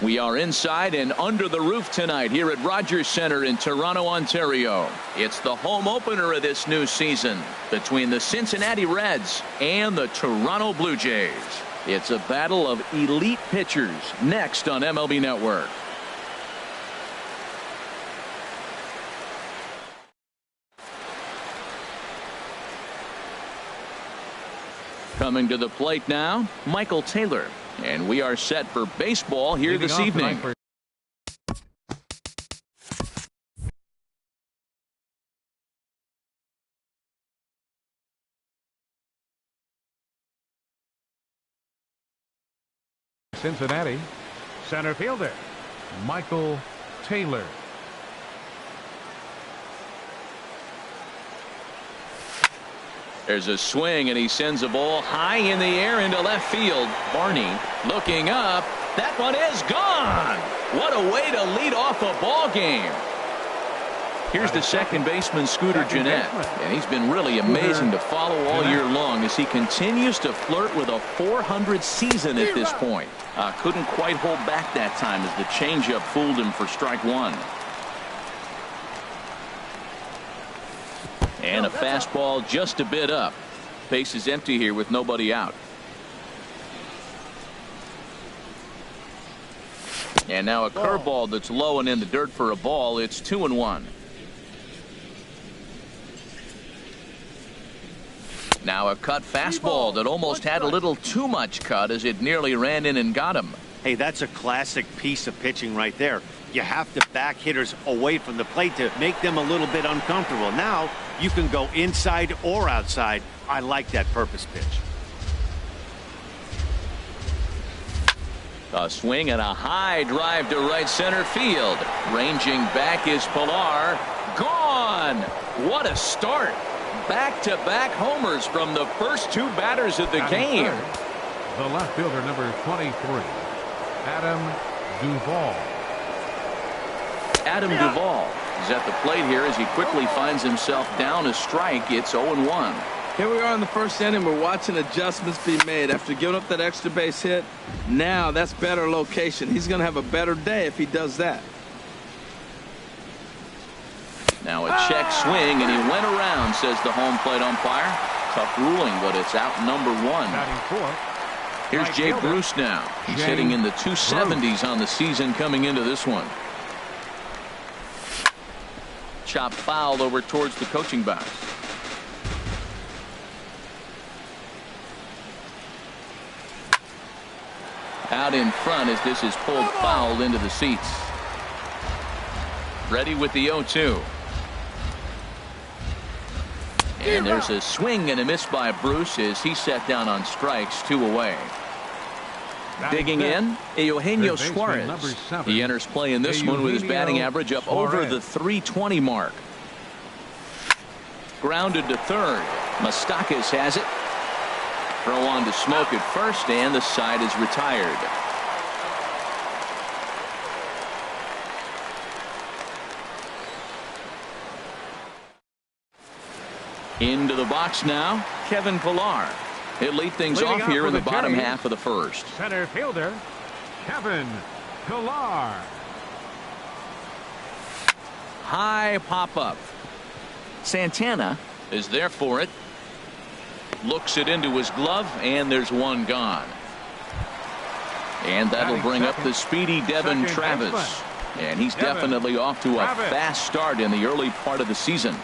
We are inside and under the roof tonight here at Rogers Centre in Toronto, Ontario. It's the home opener of this new season between the Cincinnati Reds and the Toronto Blue Jays. It's a battle of elite pitchers next on MLB Network. Coming to the plate now, Michael Taylor. And we are set for baseball here this evening. Cincinnati, center fielder, Michael Taylor. There's a swing, and he sends a ball high in the air into left field. Barney looking up. That one is gone. What a way to lead off a ball game. Here's the second baseman, Scooter Gennett, and he's been really amazing to follow all year long as he continues to flirt with a .400 season at this point. Couldn't quite hold back that time as the changeup fooled him for strike one. And a fastball just a bit up. Base is empty here with nobody out. And now a curveball that's low and in the dirt for a ball. It's 2-1. Now a cut fastball that almost had a little too much cut as it nearly ran in and got him. Hey, that's a classic piece of pitching right there. You have to back hitters away from the plate to make them a little bit uncomfortable. Now you can go inside or outside. I like that purpose pitch. A swing and a high drive to right center field. Ranging back is Pilar. Gone. What a start. Back-to-back homers from the first two batters of the game. The left fielder, number 23, Adam Duvall. Adam Duvall is at the plate here as he quickly finds himself down a strike. It's 0-1. Here we are in the first inning. We're watching adjustments be made after giving up that extra base hit. Now that's better location. He's going to have a better day if he does that. Now a check swing, and he went around, says the home plate umpire. Tough ruling, but it's out number one. Here's Jay Bruce now. He's hitting in the 270s on the season coming into this one. Chop foul over towards the coaching box. Out in front as this is pulled foul into the seats. Ready with the 0-2. And there's a swing and a miss by Bruce as he set down on strikes, 2 away. Digging in, Eugenio Suarez. He enters play in this one with his batting average up over the .320 mark. Grounded to third. Moustakas has it. Throw on to Smoke at first, and the side is retired. Into the box now, Kevin Pilar. He'll lead things off here in the bottom half of the first. Center fielder, Kevin Pilar. High pop-up. Santana is there for it. Looks it into his glove, and there's one gone. And that'll bring up the speedy Devin Travis. And he's definitely off to a fast start in the early part of the season.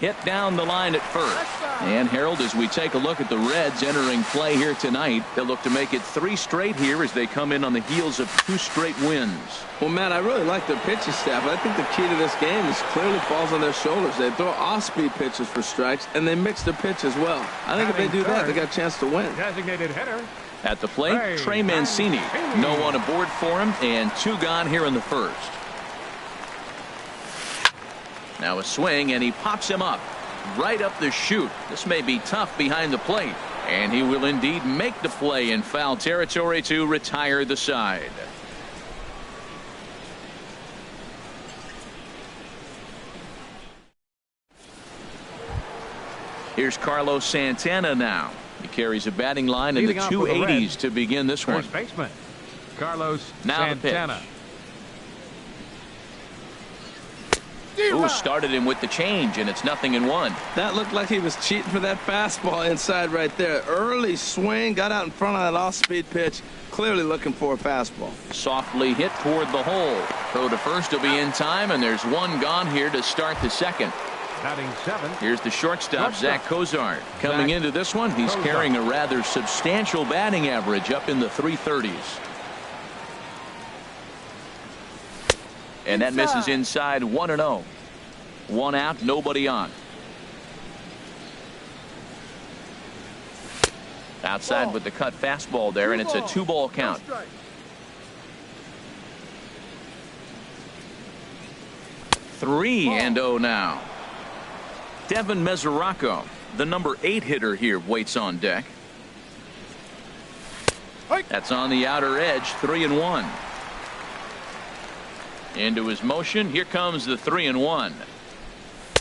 Hit down the line at first. And Harold, as we take a look at the Reds entering play here tonight, they'll look to make it 3 straight here as they come in on the heels of 2 straight wins. Well, Matt, I really like their pitching staff. I think the key to this game is clearly falls on their shoulders. They throw off-speed pitches for strikes, and they mix their pitch as well. I think if they do that, they got a chance to win. Designated hitter. At the plate, Trey Mancini. No one aboard for him, and 2 gone here in the first. Now a swing, and he pops him up right up the chute. This may be tough behind the plate, and he will indeed make the play in foul territory to retire the side. Here's Carlos Santana now. He carries a batting line in the 280s to begin this one. First baseman, Carlos Now Santana. Ooh, started him with the change, and it's 0-1. That looked like he was cheating for that fastball inside right there. Early swing, got out in front of that off-speed pitch. Clearly looking for a fastball. Softly hit toward the hole. Throw to first will be in time, and there's one gone here to start the second. Batting 7. Here's the shortstop, Zach Cozart. Coming into this one, he's Cozart. carrying a rather substantial batting average up in the 330s. And that misses inside. 1-0. One out, nobody on. Outside with the cut fastball there, and it's a 2-ball count. 3-0 now. Devin Mesoraco, the number 8 hitter here, waits on deck. That's on the outer edge. 3-1. Into his motion. Here comes the 3-1.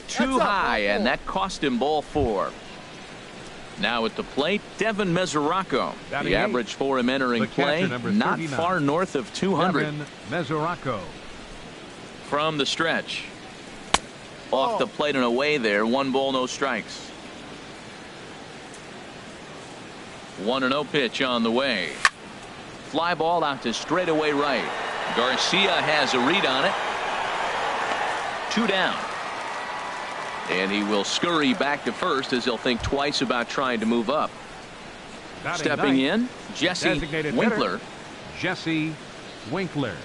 Too high, and that cost him ball 4. Now at the plate, Devin Mesoraco. The average for him entering play, not far north of 200. Devin Mesoraco. From the stretch. Off the plate and away there. 1 ball, no strikes. 1-0 pitch on the way. Fly ball out to straightaway right. Garcia has a read on it. 2 down. And he will scurry back to first as he'll think twice about trying to move up. Stepping in, Jesse Winkler. Jesse Winkler.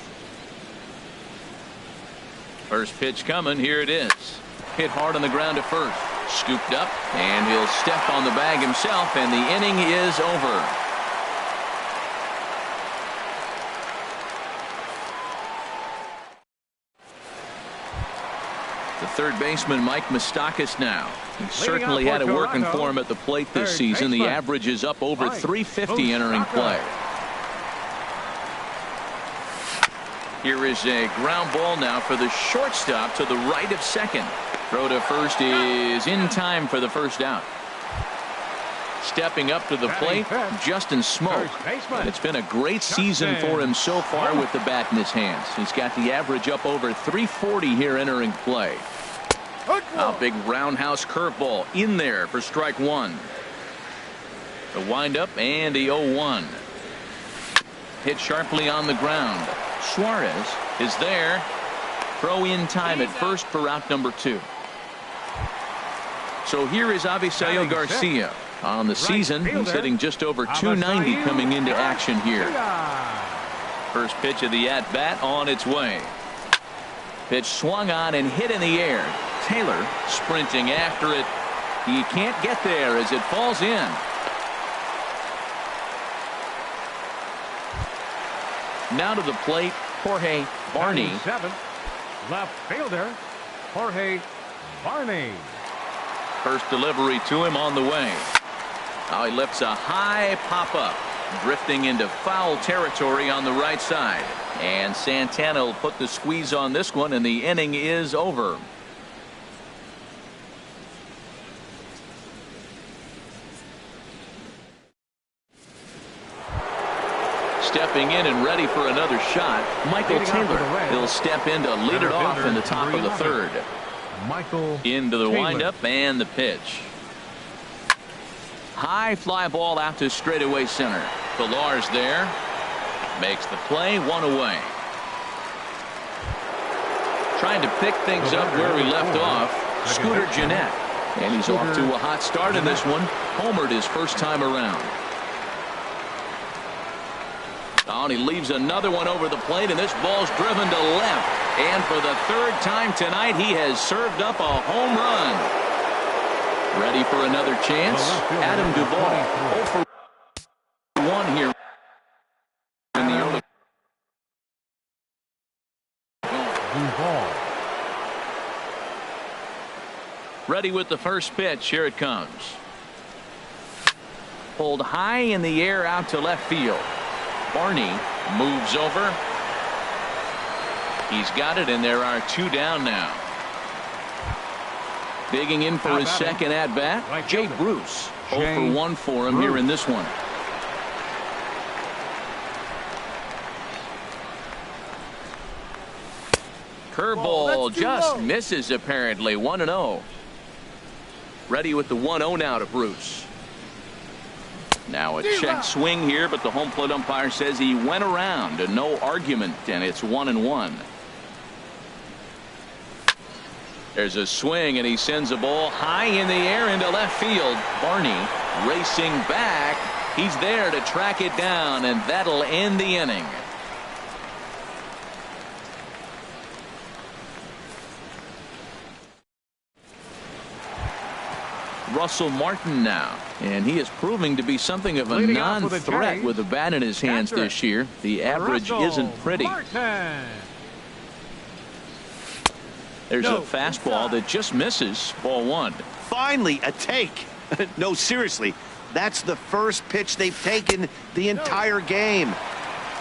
First pitch coming. Here it is. Hit hard on the ground to first. Scooped up, and he'll step on the bag himself, and the inning is over. The third baseman, Mike Moustakas, now. He certainly had it working for him at the plate this season. The average is up over 350 entering play. Here is a ground ball now for the shortstop to the right of second. Throw to first is in time for the first out. Stepping up to the plate, Justin Smoke. And it's been a great season for him so far with the bat in his hands. He's got the average up over 340 here entering play. A big roundhouse curveball in there for strike 1. The windup and the 0-1. Hit sharply on the ground. Suarez is there. Throw in time at first for out number 2. So here is Avisail Garcia. On the season, he's hitting just over 290 coming into action here. First pitch of the at-bat on its way. Pitch swung on and hit in the air. Taylor sprinting after it. He can't get there as it falls in. Now to the plate, Jorge Barney. 7. Left fielder, Jorge Barney. First delivery to him on the way. Now he lifts a high pop-up, drifting into foul territory on the right side. And Santana will put the squeeze on this one, and the inning is over. Stepping in and ready for another shot, Michael Taylor. He'll step in to lead it off in the top of the third. Michael into the Taylor. windup and the pitch. High fly ball out to straightaway center. Pilar's there. Makes the play, 1 away. Trying to pick things up where we left off. Scooter Gennett. And he's off to a hot start in this one. Homered his first time around. Oh, and he leaves another one over the plate, and this ball's driven to left. And for the 3rd time tonight, he has served up a home run. Ready for another chance? Adam Duvall. 0 for 1 here in the early. Duvall. Ready with the first pitch. Here it comes. Pulled high in the air out to left field. Barney moves over. He's got it, and there are 2 down now. Digging in for his second at bat, Jay Bruce. 0 for 1 for him here in this one. Curveball just misses apparently. 1-0. Ready with the 1-0 now to Bruce. Now a check swing here, but the home plate umpire says he went around and no argument, and it's 1-1. There's a swing, and he sends a ball high in the air into left field. Barney racing back. He's there to track it down, and that'll end the inning. Russell Martin now, and he is proving to be something of a non-threat with the bat in his hands this year. The average isn't pretty. There's a fastball that just misses. Ball 1. Finally a take. No, seriously, that's the first pitch they've taken the entire game.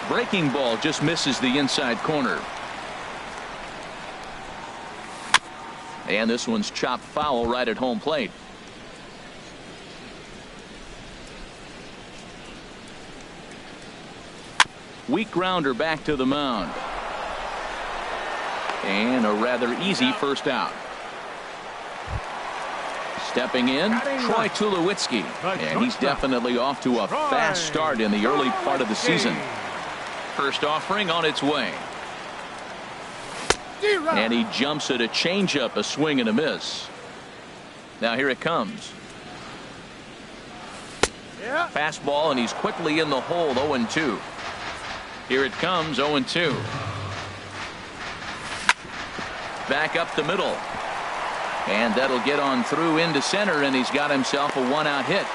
Breaking ball just misses the inside corner. And this one's chopped foul right at home plate. Weak grounder back to the mound. And a rather easy first out. Stepping in, Troy Tulowitzki. And he's definitely off to a fast start in the early part of the season. First offering on its way. And he jumps at a changeup, a swing and a miss. Now here it comes. Fastball, and he's quickly in the hole. 0-2. Here it comes. 0-2. Back up the middle. And that'll get on through into center, and he's got himself a 1-out hit.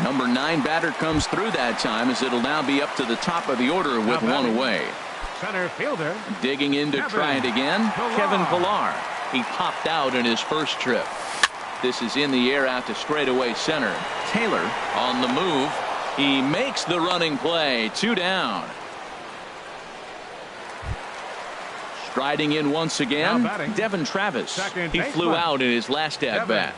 Number 9 batter comes through that time, as it'll now be up to the top of the order with 1 away. Center fielder. Digging in to try it again, Kevin Pillar. He popped out in his first trip. This is in the air out to straightaway center. Taylor on the move. He makes the running play. 2 down. Striding in once again, Devin Travis. He flew out in his last at-bat.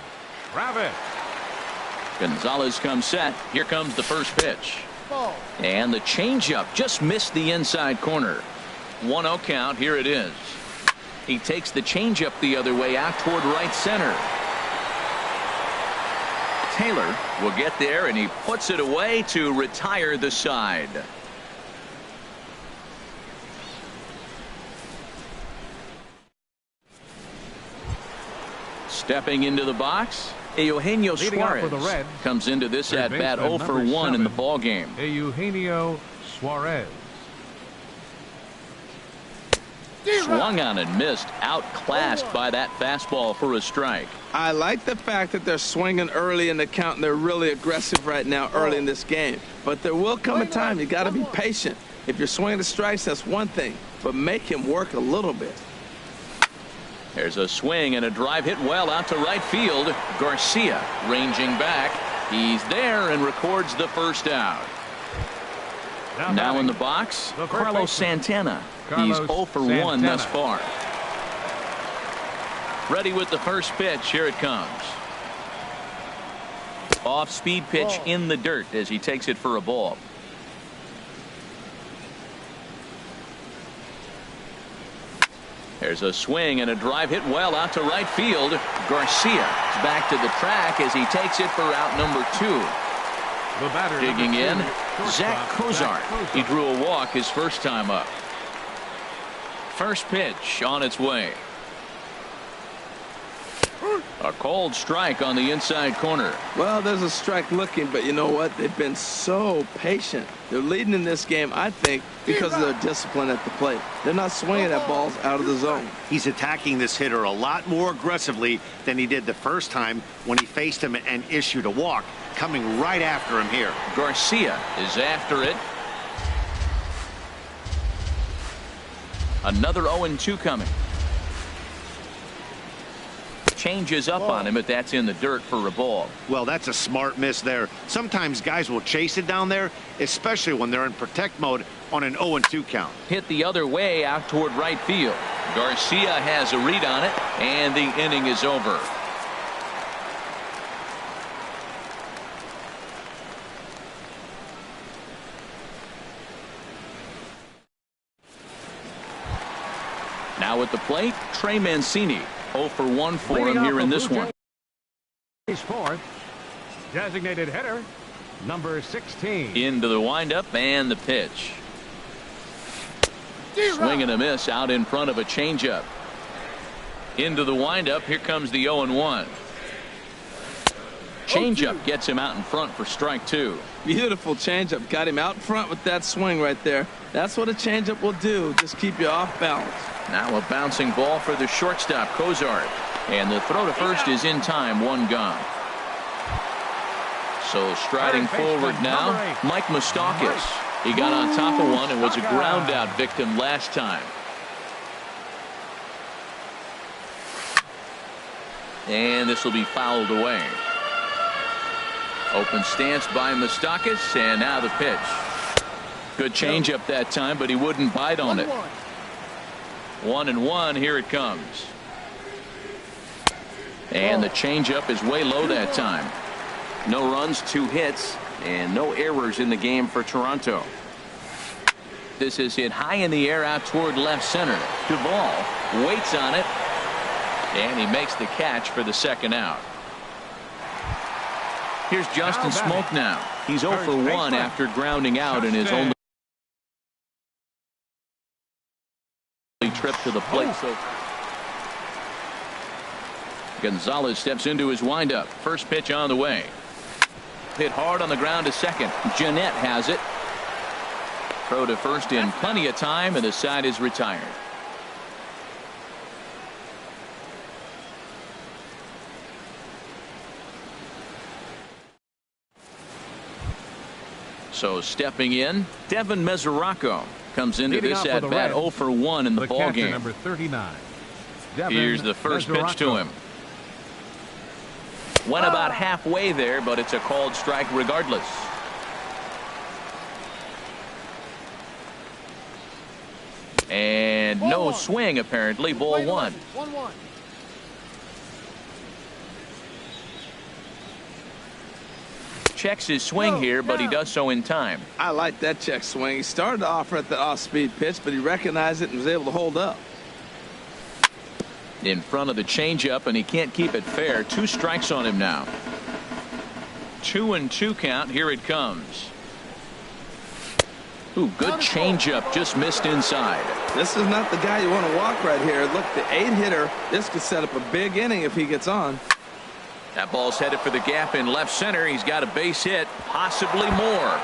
Gonzalez comes set. Here comes the first pitch. And the changeup just missed the inside corner. 1-0 count. Here it is. He takes the changeup the other way out toward right center. Taylor will get there, and he puts it away to retire the side. Stepping into the box, Eugenio Suarez comes into this at-bat 0 for 1 in the ballgame. Eugenio Suarez. Swung on and missed, outclassed by that fastball for a strike. I like the fact that they're swinging early in the count, and they're really aggressive right now early in this game. But there will come a time you got to be patient. If you're swinging the strikes, that's one thing, but make him work a little bit. There's a swing and a drive hit well out to right field. Garcia ranging back. He's there and records the first out. Now in the box, Carlos Santana. He's 0 for 1 thus far. Ready with the first pitch. Here it comes. Off-speed pitch in the dirt as he takes it for a ball. There's a swing and a drive hit well out to right field. Garcia is back to the track as he takes it for out number 2. Digging in, Zach Kozart. He drew a walk his first time up. First pitch on its way. A cold strike on the inside corner. Well, there's a strike looking, but you know what? They've been so patient. They're leading in this game, I think, because of their discipline at the plate. They're not swinging at balls out of the zone. He's attacking this hitter a lot more aggressively than he did the first time when he faced him and issued a walk. Coming right after him here. Garcia is after it. Another 0-2 coming. Changes up on him, but that's in the dirt for a ball. Well, that's a smart miss there. Sometimes guys will chase it down there, especially when they're in protect mode on an 0-2 count. Hit the other way out toward right field. Garcia has a read on it, and the inning is over. Now at the plate, Trey Mancini. 0 for 1 for him here in this one. He's fourth. Designated hitter, number 16. Into the windup and the pitch. Swing and a miss out in front of a changeup. Into the windup. Here comes the 0-1. Changeup gets him out in front for strike 2. Beautiful changeup. Got him out front with that swing right there. That's what a changeup will do. Just keep you off balance. Now a bouncing ball for the shortstop, Cozart. And the throw to first is in time. 1 gone. So striding forward now, Mike Moustakas. He got on top of one and was a ground out victim last time. And this will be fouled away. Open stance by Moustakas, and now the pitch. Good changeup that time, but he wouldn't bite on it. 1-1. Here it comes. And the changeup is way low that time. No runs, 2 hits, and no errors in the game for Toronto. This is hit high in the air out toward left center. Duvall waits on it, and he makes the catch for the second out. Here's Justin Smoke now. He's 0 for 1 after grounding out in his only trip to the plate. So Gonzalez steps into his windup. First pitch on the way. Hit hard on the ground to second. Jeanette has it. Throw to first in plenty of time, and the side is retired. So stepping in, Devin Mesoraco comes into this at bat 0 for 1 in the ball game. Number 39. Here's the first pitch to him. Went about halfway there, but it's a called strike regardless. And no swing, apparently. Ball 1. Checks his swing here, but he does so in time. I like that check swing. He started to offer at the off-speed pitch, but he recognized it and was able to hold up. In front of the changeup, and he can't keep it fair. 2 strikes on him now. 2-2 count. Here it comes. Ooh, good changeup, just missed inside. This is not the guy you want to walk right here. Look, the 8-hitter, this could set up a big inning if he gets on. That ball's headed for the gap in left center. He's got a base hit, possibly more.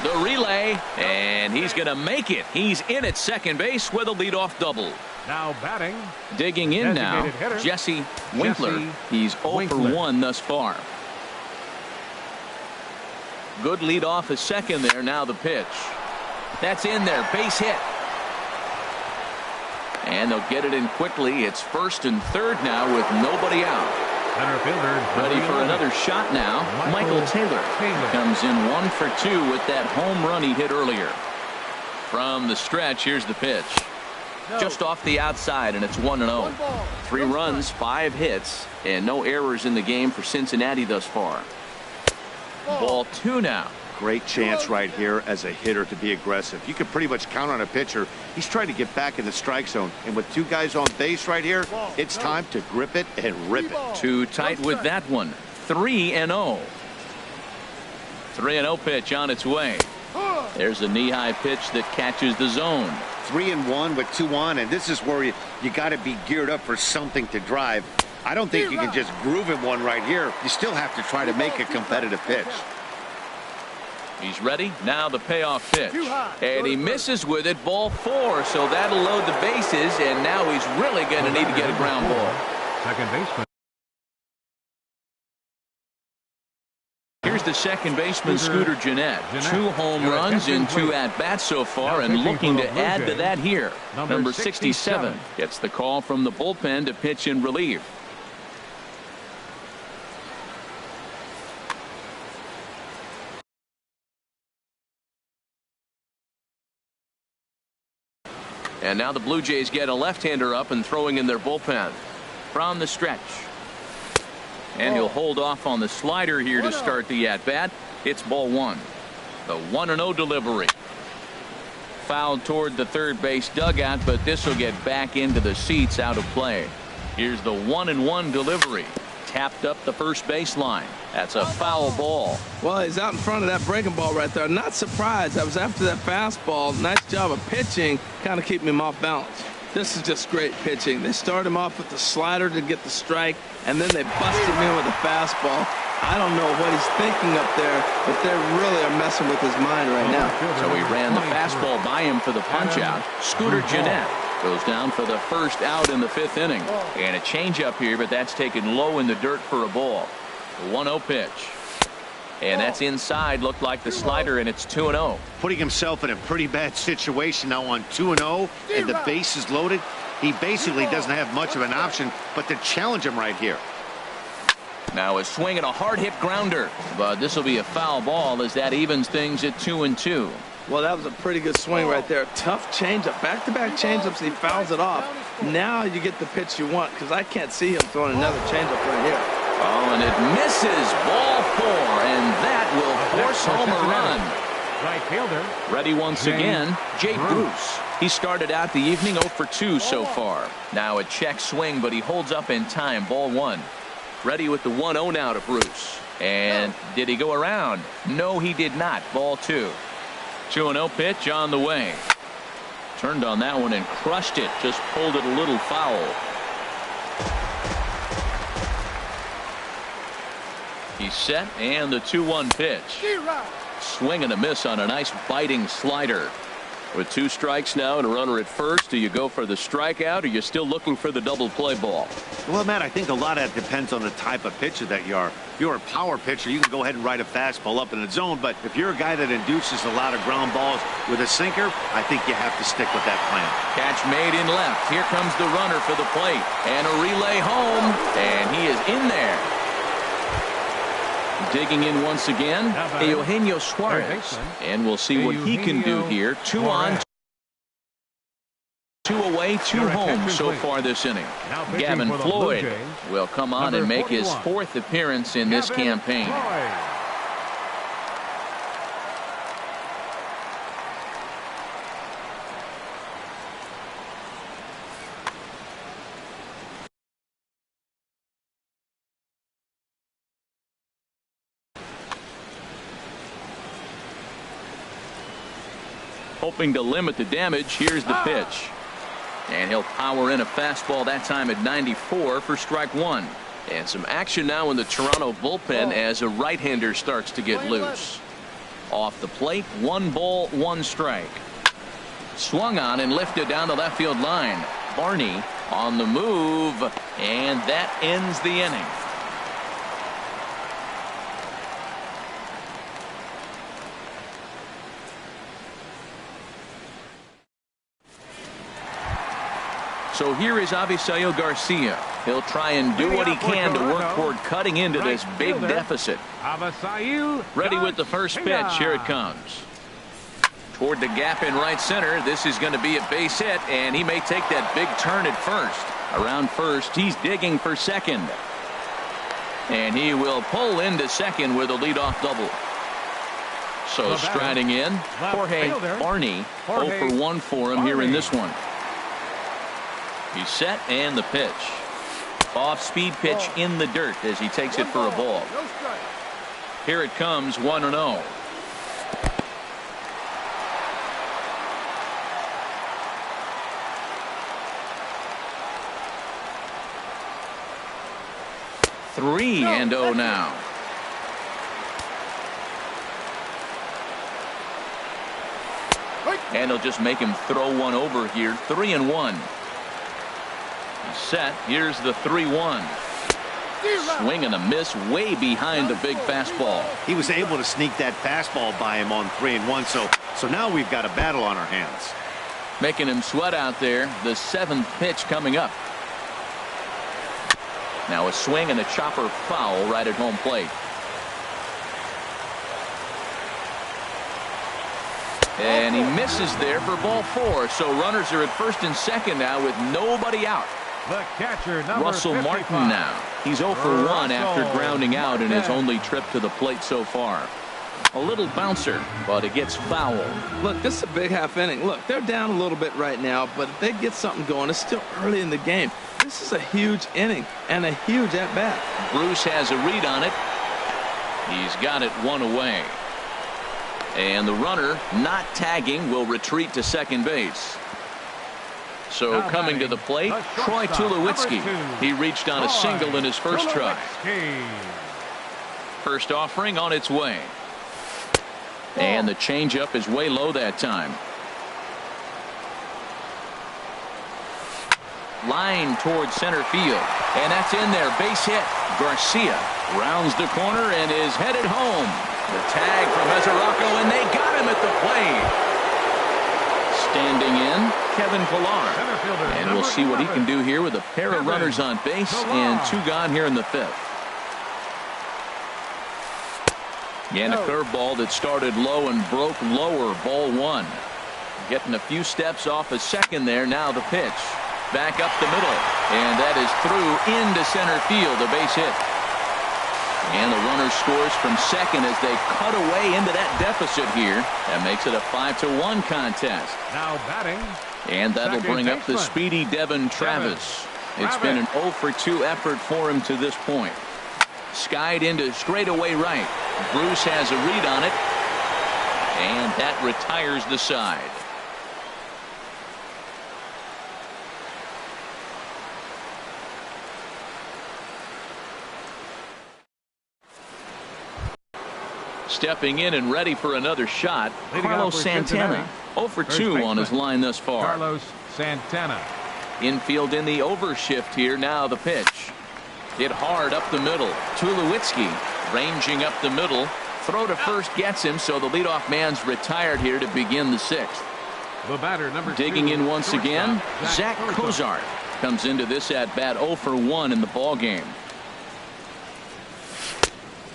The relay, and he's going to make it. He's in at second base with a leadoff double. Now batting. Digging in now, Jesse Winkler. He's 0 for 1 thus far. Good lead off his second there. Now the pitch. That's in there. Base hit. And they'll get it in quickly. It's first and third now with nobody out. Center fielder ready for another shot now. Michael Taylor comes in 1 for 2 with that home run he hit earlier. From the stretch, here's the pitch. Just off the outside, and it's 1-0. 3 runs, 5 hits, and no errors in the game for Cincinnati thus far. Ball 2 now. Great chance right here as a hitter to be aggressive. You can pretty much count on a pitcher. He's trying to get back in the strike zone. And with 2 guys on base right here, it's time to grip it and rip it. Too tight with that one. 3-0. 3-0 pitch on its way. There's a knee-high pitch that catches the zone. 3-1 with 2 on, and this is where you got to be geared up for something to drive. I don't think you can just groove in one right here. You still have to try to make a competitive pitch. He's ready. Now the payoff pitch. And he misses with it. Ball 4. So that'll load the bases. And now he's really going to need to get a ground ball. Second baseman. Here's the second baseman, Scooter Gennett. 2 home runs in 2 at-bats so far, and looking to add to that here. Number 67 gets the call from the bullpen to pitch in relief. And now the Blue Jays get a left-hander up and throwing in their bullpen. From the stretch. And he'll hold off on the slider here to start the at-bat. It's ball 1. The 1-0 delivery. fouled toward the third base dugout, but this will get back into the seats out of play. Here's the 1-1 delivery. Tapped up the first baseline. That's a foul ball. Well, he's out in front of that breaking ball right there. Not surprised. I was after that fastball. Nice job of pitching, kind of keeping him off balance. This is just great pitching. They start him off with the slider to get the strike, and then they bust him in with a fastball. I don't know what he's thinking up there, but they really are messing with his mind right now. So he ran the fastball by him for the punch-out. Scooter Gennett goes down for the first out in the 5th inning. And a changeup here, but that's taken low in the dirt for a ball. The 1-0 pitch. And that's inside. Looked like the slider, and it's 2-0. Putting himself in a pretty bad situation now on 2-0, and the base is loaded. He basically doesn't have much of an option but to challenge him right here. Now a swing and a hard hit grounder, but this will be a foul ball as that evens things at 2-2. Well, that was a pretty good swing right there. Tough changeup, back-to-back changeups, and he fouls it off. Now you get the pitch you want, because I can't see him throwing another changeup right here. Oh, and it misses. Ball 4, and that will force home a run. Right fielder. Ready once again, Jay Bruce. He started out the evening 0 for 2 so far. Now a check swing, but he holds up in time. Ball 1. Ready with the 1-0 now to Bruce. And did he go around? No, he did not. Ball 2. 2-0 pitch on the way. Turned on that one and crushed it. Just pulled it a little foul. He's set, and the 2-1 pitch. Swing and a miss on a nice biting slider. With 2 strikes now and a runner at first, do you go for the strikeout, or are you still looking for the double play ball? Well, Matt, I think a lot of that depends on the type of pitcher that you are. If you're a power pitcher, you can go ahead and ride a fastball up in the zone, but if you're a guy that induces a lot of ground balls with a sinker, I think you have to stick with that plan. Catch made in left. Here comes the runner for the plate, and a relay home, and he is in there. Digging in once again, Eugenio Suarez. And we'll see what he can do here. 2 on, 2 away, 2 home so far this inning. Gavin Floyd will come on and make his 4th appearance in this campaign. Hoping to limit the damage. Here's the pitch. And he'll power in a fastball that time at 94 for strike 1. And some action now in the Toronto bullpen as a right-hander starts to get loose. Off the plate, 1 ball, 1 strike. Swung on and lifted down the left field line. Barney on the move, and that ends the inning. So here is Avisail Garcia. He'll try and do what he can to work toward cutting into this big deficit. Ready with the first pitch. Here it comes. Toward the gap in right center. This is going to be a base hit, and he may take that big turn at first. Around first, he's digging for second. And he will pull into second with a leadoff double. So striding in, Jorge Barney. 0 for 1 for him here in this one. He's set, and the pitch. Off-speed pitch in the dirt as he takes it for a ball. Here it comes, 1-0. Three and 0 now. And he'll just make him throw one over here. 3-1. Set. Here's the 3-1. Swing and a miss way behind the big fastball. He was able to sneak that fastball by him on 3-1. So now we've got a battle on our hands. Making him sweat out there. The 7th pitch coming up. Now a swing and a chopper foul right at home plate. And he misses there for ball 4. So runners are at first and second now with nobody out. The catcher, number Russell 55. Martin now. He's 0 for 1 after grounding out in his only trip to the plate so far. A little bouncer, but it gets fouled. Look, this is a big half inning. Look, they're down a little bit right now, but if they get something going, it's still early in the game. This is a huge inning and a huge at-bat. Bruce has a read on it. He's got it one away. And the runner, not tagging, will retreat to second base. So coming to the plate, Troy Tulowitzki. He reached on a single in his first try. First offering on its way. And the changeup is way low that time. Line towards center field. And that's in there. Base hit. Garcia rounds the corner and is headed home. The tag from Mesoraco, and they got him at the plate. Standing in, Kevin Pillar. And we'll see what he can do here with a pair of runners on base and 2 gone here in the 5th. And a curveball that started low and broke lower. Ball 1. Getting a few steps off a second there. Now the pitch. Back up the middle. And that is through into center field. A base hit. And the runner scores from second as they cut away into that deficit here. That makes it a 5-1 contest. Now batting. And that'll bring up the speedy Devin Travis. It's been an 0-for-2 effort for him to this point. Skied into straightaway right. Bruce has a read on it. And that retires the side. Stepping in and ready for another shot, Carlos Santana. 0-for-2 on his line thus far. Carlos Santana. Infield in the overshift here. Now the pitch. Hit hard up the middle. Tulowitzki ranging up the middle. Throw to first gets him, so the leadoff man's retired here to begin the 6th. The batter, number 2. Digging in once again, Zach Cozart comes into this at bat 0-for-1 in the ball game.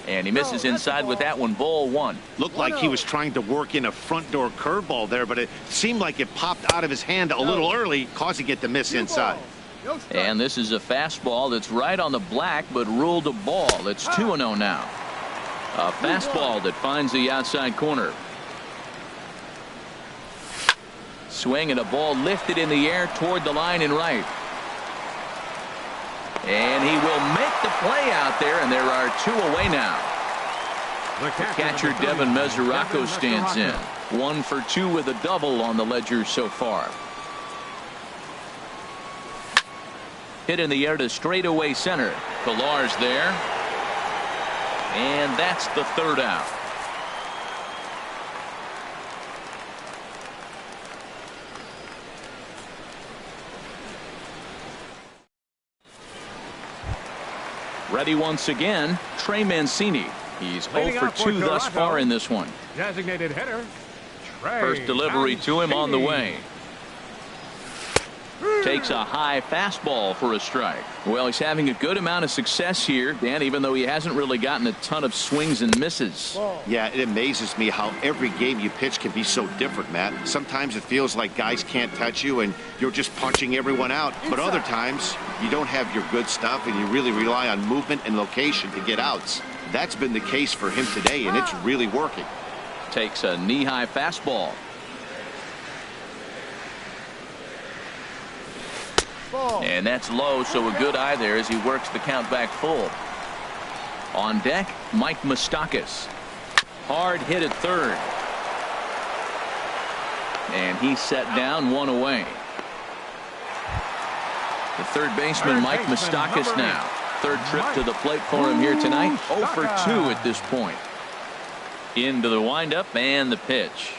And he misses inside with that one. Ball 1. Looked like he was trying to work in a front door curveball there, but it seemed like it popped out of his hand a little early, causing it to miss inside. And this is a fastball that's right on the black, but ruled a ball. It's 2-0 now. A fastball that finds the outside corner. Swing and a ball lifted in the air toward the line and right. And he will make the play out there, and there are 2 away now. The catcher Devin Mesoraco stands in. 1-for-2 with a double on the ledger so far. Hit in the air to straightaway center. Pillar's there. And that's the 3rd out. Ready once again, Trey Mancini. He's 0-for-2 thus far in this one. Designated hitter. Trey First delivery to him on the way. Takes a high fastball for a strike. Well, he's having a good amount of success here, Dan, even though he hasn't really gotten a ton of swings and misses. Yeah, it amazes me how every game you pitch can be so different, Matt. Sometimes it feels like guys can't touch you and you're just punching everyone out. But other times you don't have your good stuff and you really rely on movement and location to get outs. That's been the case for him today, and it's really working. Takes a knee-high fastball. And that's low, so a good eye there as he works the count back full. On deck, Mike Moustakas. Hard hit at third. And he's set down, 1 away. The third baseman, Mike Moustakas now. 3rd trip to the plate for him here tonight. 0-for-2 at this point. Into the windup and the pitch.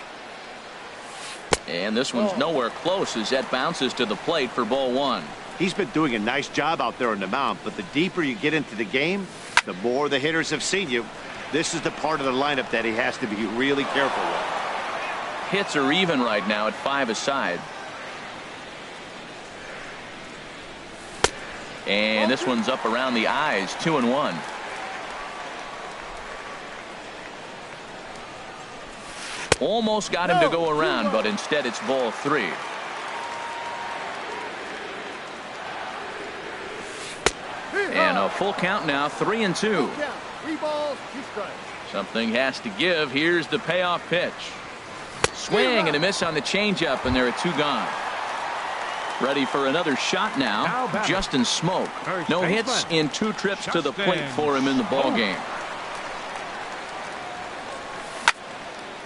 And this one's nowhere close as that bounces to the plate for ball 1. He's been doing a nice job out there on the mound, but the deeper you get into the game, the more the hitters have seen you. This is the part of the lineup that he has to be really careful with. Hits are even right now at 5 aside. And this one's up around the eyes, 2-1. Almost got him to go around, but instead it's ball 3. And a full count now, 3-2. 3 balls, 2 strikes. Something has to give. Here's the payoff pitch. Swing and a miss on the changeup, and there are 2 gone. Ready for another shot now. Justin Smoke. No hits in 2 trips to the plate for him in the ball game.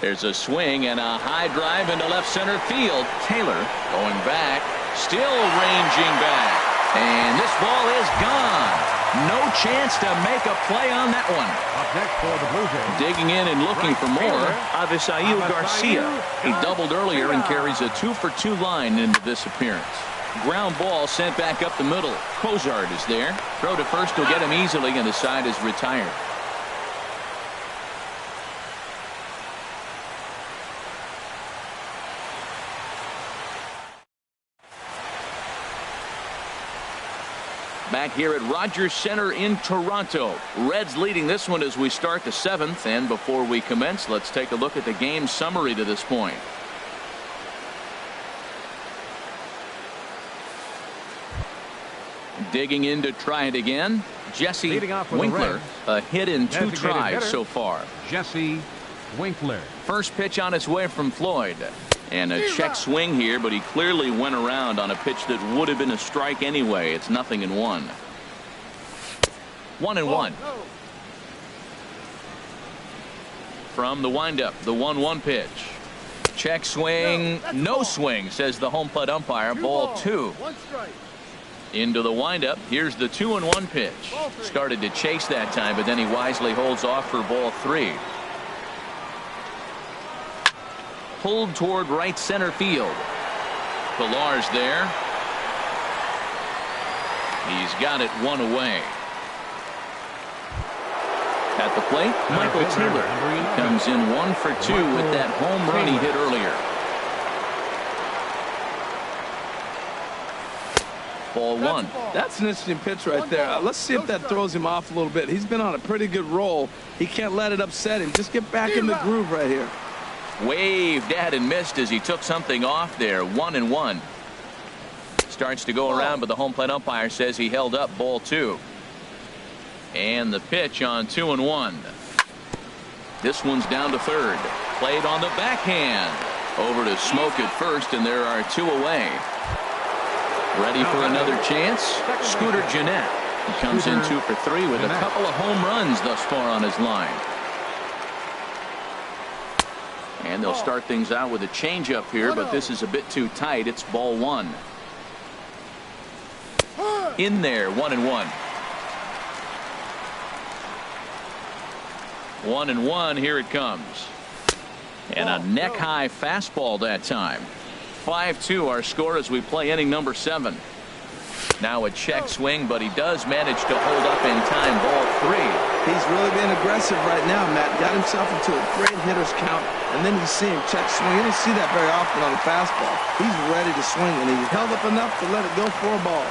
There's a swing and a high drive into left center field. Taylor going back, still ranging back, and this ball is gone. No chance to make a play on that one. Up next for the Blue Jays. Digging in and looking for more, Avisail Garcia. He doubled earlier and carries a 2-for-2 line into this appearance. Ground ball sent back up the middle. Cozart is there. Throw to first will get him easily, and the side is retired. Back here at Rogers Center in Toronto. Reds leading this one as we start the 7th. And before we commence, let's take a look at the game summary to this point. Digging in to try it again. Jesse Winkler, a hit in 2 tries so far. Jesse Winkler. First pitch on its way from Floyd. And a check swing here, but he clearly went around on a pitch that would have been a strike anyway. It's 0-1. 1-1. From the windup, the 1-1 pitch. Check swing, no swing, says the home plate umpire. Ball 2. Into the windup. Here's the 2-1 pitch. Started to chase that time, but then he wisely holds off for ball 3. Pulled toward right center field. Pillar's there. He's got it 1 away. At the plate, Michael Taylor comes in 1 for 2 with that home run he hit earlier. Ball 1. That's an interesting pitch right there. Let's see if that throws him off a little bit. He's been on a pretty good roll. He can't let it upset him. Just get back in the groove right here. Waved at and missed as he took something off there. 1-1. Starts to go around, but the home plate umpire says he held up. Ball 2. And the pitch on 2-1. This one's down to third. Played on the backhand. Over to Smoke at first, and there are 2 away. Ready for another chance? Scooter Gennett. He comes in 2 for 3 with a couple of home runs thus far on his line. And they'll start things out with a changeup here, but this is a bit too tight. It's ball 1. In there, 1-1. 1-1. Here it comes. And a neck-high fastball that time. 5-2 our score as we play inning number 7. Now a check swing, but he does manage to hold up in time. Ball 3. He's really being aggressive right now, Matt. Got himself into a great hitter's count, and then you see him check swing. You don't see that very often on a fastball. He's ready to swing, and he held up enough to let it go for a ball.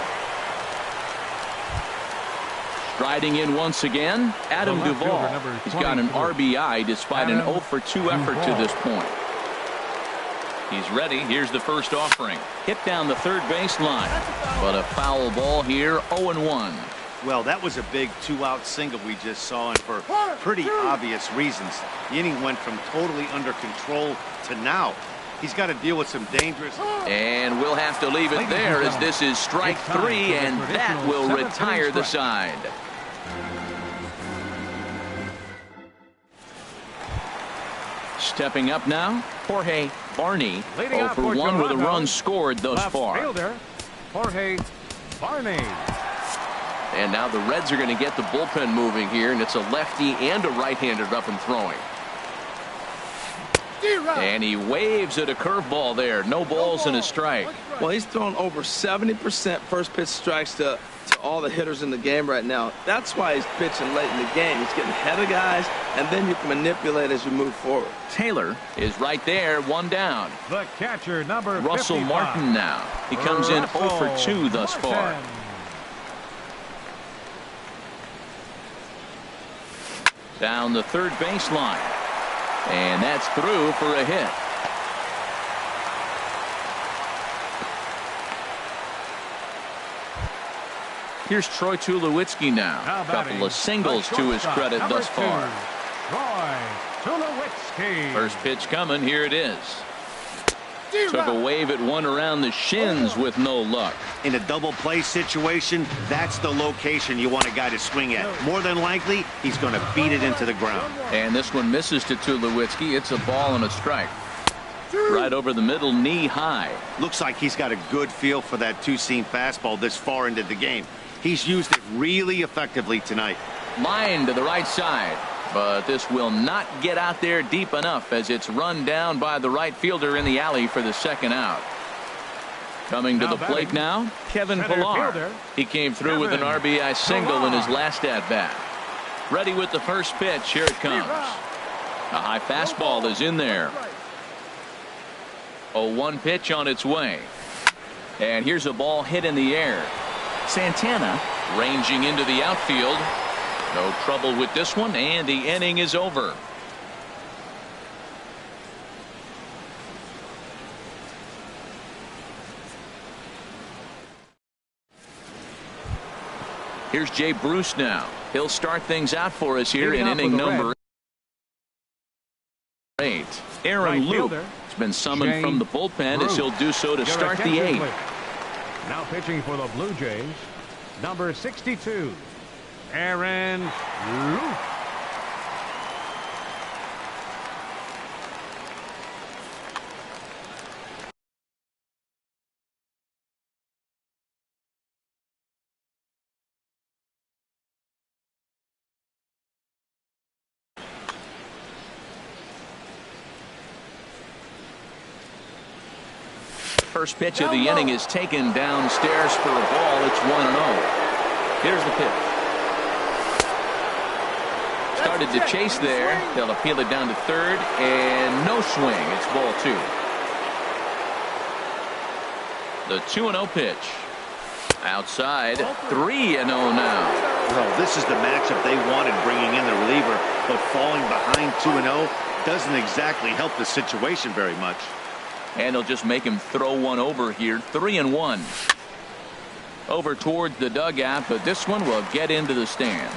Striding in once again, Adam Duvall. He's got an RBI despite an 0 for 2 effort to this point. He's ready. Here's the first offering. Hit down the third baseline. But a foul ball here. 0-1. Well, that was a big 2-out single we just saw, and for pretty obvious reasons. The inning went from totally under control to now. He's got to deal with some dangerous. And we'll have to leave it there as this is strike 3, and that will retire the side. Stepping up now, Jorge Barney. 0 for 1 with a run scored thus far. Jorge Barney. And now the Reds are going to get the bullpen moving here, and it's a lefty and a right-hander up and throwing. And he waves at a curveball there. No balls and a strike. Well, he's thrown over 70% first pitch strikes to all the hitters in the game right now. That's why he's pitching late in the game. He's getting ahead of guys, and then you can manipulate as you move forward. Taylor is right there, 1 down. The catcher, number Russell 55. Martin now. He comes in 0 for 2 thus far. Down the third baseline. And that's through for a hit. Here's Troy Tulowitzki now. A couple of singles to his credit thus far. Troy Tulowitzki. First pitch coming. Here it is. Took a wave at one around the shins with no luck. In a double play situation, that's the location you want a guy to swing at. More than likely, he's going to beat it into the ground. And this one misses to Tulowitzki. It's a ball and a strike. Right over the middle, knee high. Looks like he's got a good feel for that two-seam fastball this far into the game. He's used it really effectively tonight. Line to the right side. But this will not get out there deep enough as it's run down by the right fielder in the alley for the second out. Coming to the plate now, Kevin Pillar. He came through with an RBI single in his last at-bat. Ready with the first pitch. Here it comes. A high fastball is in there. 0-1 pitch on its way. And here's a ball hit in the air. Santana ranging into the outfield. No trouble with this one, and the inning is over. Here's Jay Bruce now. He'll start things out for us here in inning number 8. Aaron Luke has been summoned from the bullpen as he'll do so to start the 8th. Now pitching for the Blue Jays, number 62. Aaron Luke. First pitch of the inning is taken downstairs for a ball. It's 1-0. Here's the pitch. Started to chase there. They'll appeal it down to third, and no swing. It's ball 2. The 2-0 pitch. Outside, 3-0 now. Well, this is the matchup they wanted, bringing in the reliever, but falling behind 2-0 doesn't exactly help the situation very much. And they'll just make him throw one over here. 3-1. Over towards the dugout, but this one will get into the stands.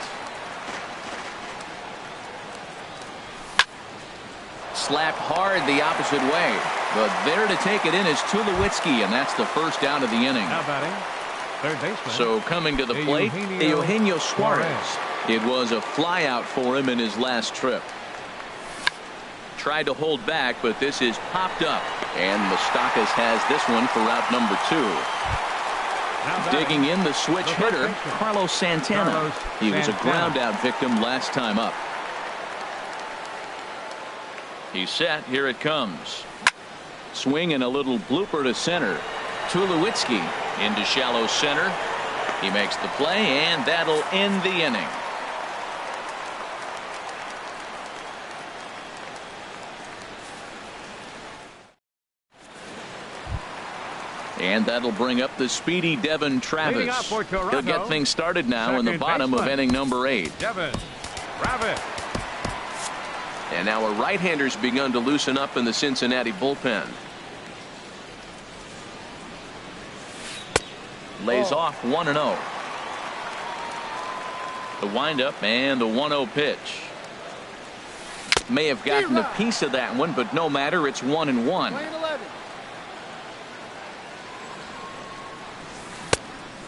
Slapped hard the opposite way, but there to take it in is Tulowitzki, and that's the first out of the inning. Now batting, third baseman. So coming to the plate, Eugenio Suarez. It was a flyout for him in his last trip. Tried to hold back, but this is popped up, and Moustakas has this one for out number 2. Digging in the switch hitter, Carlos Santana. He was a ground out victim last time up. He's set. Here it comes. Swing and a little blooper to center. Tulowitzki into shallow center. He makes the play, and that'll end the inning. And that'll bring up the speedy Devin Travis. He'll get things started now in the bottom of inning number 8. Devin Travis. And now a right-hander's begun to loosen up in the Cincinnati bullpen. Lays off 1-0. The windup and the 1-0 pitch. May have gotten a piece of that one, but no matter. It's 1-1.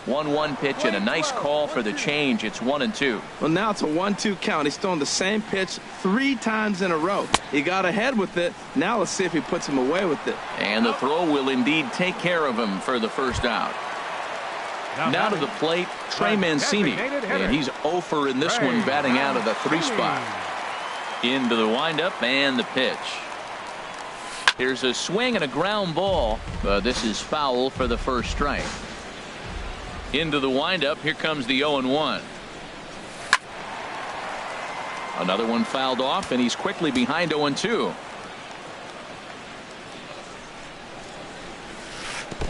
1-1 pitch and a nice call for the change. It's 1-2. Well, now it's a 1-2 count. He's throwing the same pitch 3 times in a row. He got ahead with it. Now let's see if he puts him away with it. And the throw will indeed take care of him for the first out. Now to the plate, Trey Mancini. And he's 0 in this one, batting out of the 3 spot. Into the windup and the pitch. Here's a swing and a ground ball. This is foul for the first strike. Into the windup. Here comes the 0-1. Another one fouled off, and he's quickly behind 0-2.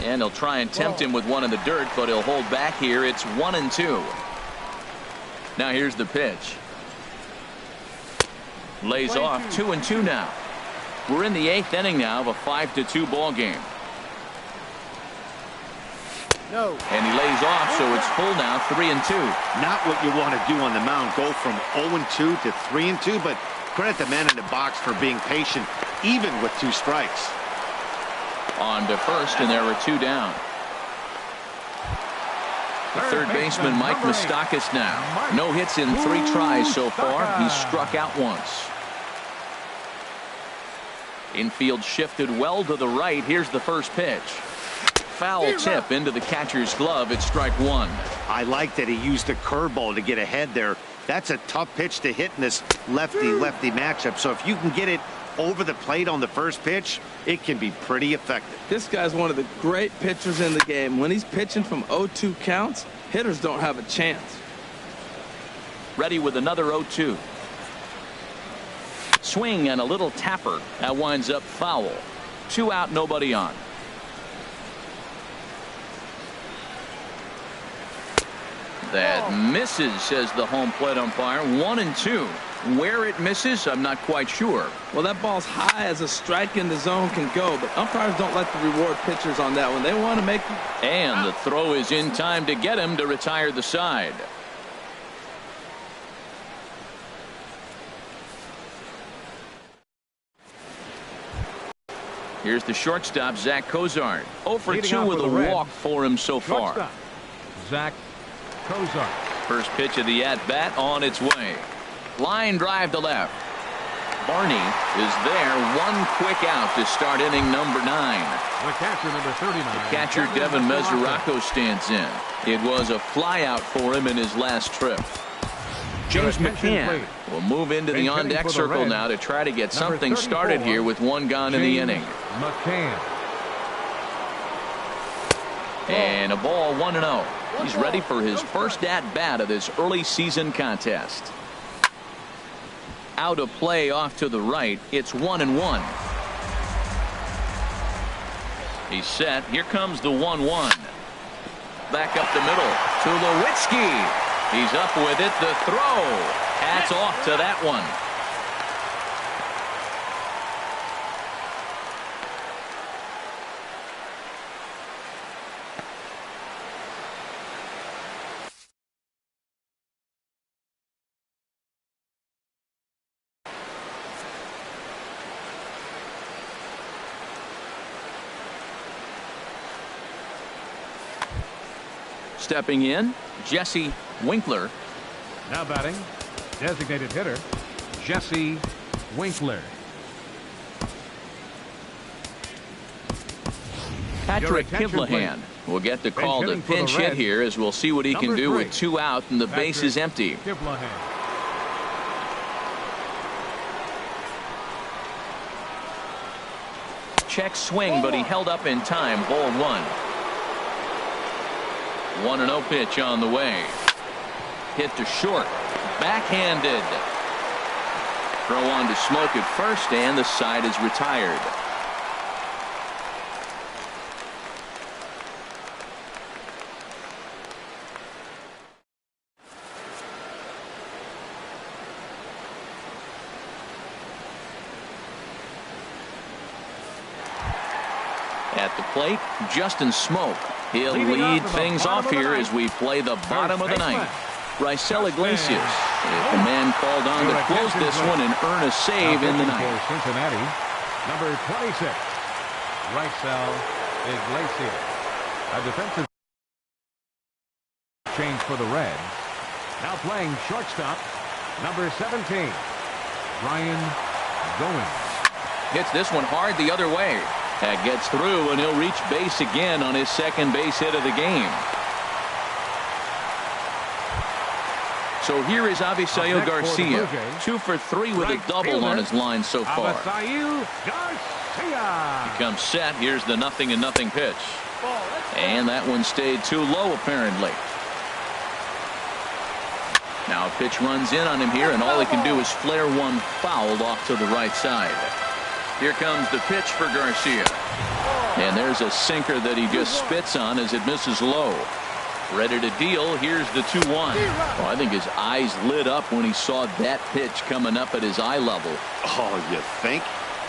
And he'll try and tempt him with one in the dirt, but he'll hold back here. It's 1-2. Now here's the pitch. Lays off 2-2 now. We're in the 8th inning now of a 5-2 ball game. No. And he lays off, so it's full now, 3-2. Not what you want to do on the mound. Go from 0-2 to 3-2, but Credit the man in the box for being patient, even with 2 strikes. On to first, and there were 2 down. The third baseman, Mike Moustakas now. No hits in 3 tries so far. He's struck out once. Infield shifted well to the right. Here's the first pitch. Foul tip into the catcher's glove. It's strike 1. I like that he used a curveball to get ahead there. That's a tough pitch to hit in this lefty-lefty matchup. So if you can get it over the plate on the first pitch, it can be pretty effective. This guy's one of the great pitchers in the game. When he's pitching from 0-2 counts, hitters don't have a chance. Ready with another 0-2. Swing and a little tapper. That winds up foul. 2 out, nobody on. That misses, says the home plate umpire. 1-2. Where it misses, I'm not quite sure. Well, that ball's high as a strike in the zone can go, but umpires don't like to reward pitchers on that one. They want to make. And the throw is in time to get him to retire the side. Here's the shortstop, Zach Cozart. 0 for 2 with a walk for him so far. Shortstop, Zach Cozart. First pitch of the at-bat on its way. Line drive to left. Barney is there. 1 quick out to start inning number 9. The catcher, number 39. The catcher, Devin Mesoraco, stands in. It was a flyout for him in his last trip. James McCann will move into the on-deck circle now to try to get something started here with 1 gone in the inning. McCann. And a ball, 1-0. He's ready for his first at-bat of this early season contest. Out of play off to the right. It's 1-1. He's set. Here comes the 1-1. Back up the middle to Lewitzki. He's up with it. The throw. Hats off to that one. Stepping in, Jesse Winkler. Now batting, designated hitter, Jesse Winkler. Patrick Kivlahan will get the call to pinch hit here, as we'll see what he can do with 2 out and the base is empty. Check swing, but he held up in time. Ball 1. 1-0 pitch on the way. Hit to short. Backhanded. Throw on to Smoke at first, and the side is retired. At the plate, Justin Smoke. He'll lead things off here as we play the bottom of the 9th. Raisel Iglesias is the man called on to close this one and earn a save in the 9th. Cincinnati, number 26, Raisel Iglesias. A defensive change for the Reds. Now playing shortstop, number 17, Ryan Goins. Hits this one hard the other way. That gets through, and he'll reach base again on his second base hit of the game. So here is Avisail Garcia, 2 for 3 with a double on his line so far. Avisail Garcia. He comes set. Here's the 0-0 pitch. And that one stayed too low, apparently. Now a pitch runs in on him here, and all he can do is flare one foul off to the right side. Here comes the pitch for Garcia. And there's a sinker that he just spits on as it misses low. Ready to deal. Here's the 2-1. Oh, I think his eyes lit up when he saw that pitch coming up at his eye level. Oh, you think?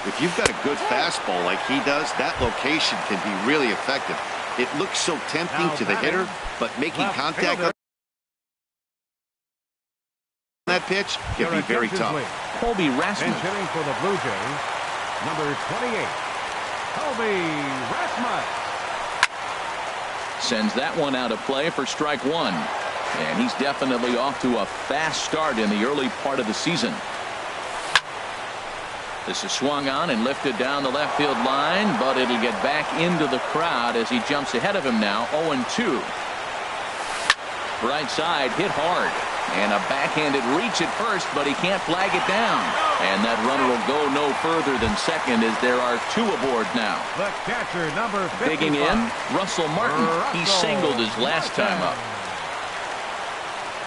If you've got a good fastball like he does, that location can be really effective. It looks so tempting to the hitter, but making contact on that pitch can be very tough. Colby And Rasmus. hitting for the Blue Jays, number 28, Colby Rasmus. Sends that one out of play for strike one. And he's definitely off to a fast start in the early part of the season. This is swung on and lifted down the left field line, but it'll get back into the crowd as he jumps ahead of him now, 0-2. Right side, hit hard. And a backhanded reach at first, but he can't flag it down. And that runner will go no further than second as there are two aboard now. The catcher, number 55. Digging in, Russell Martin. He singled his last time up.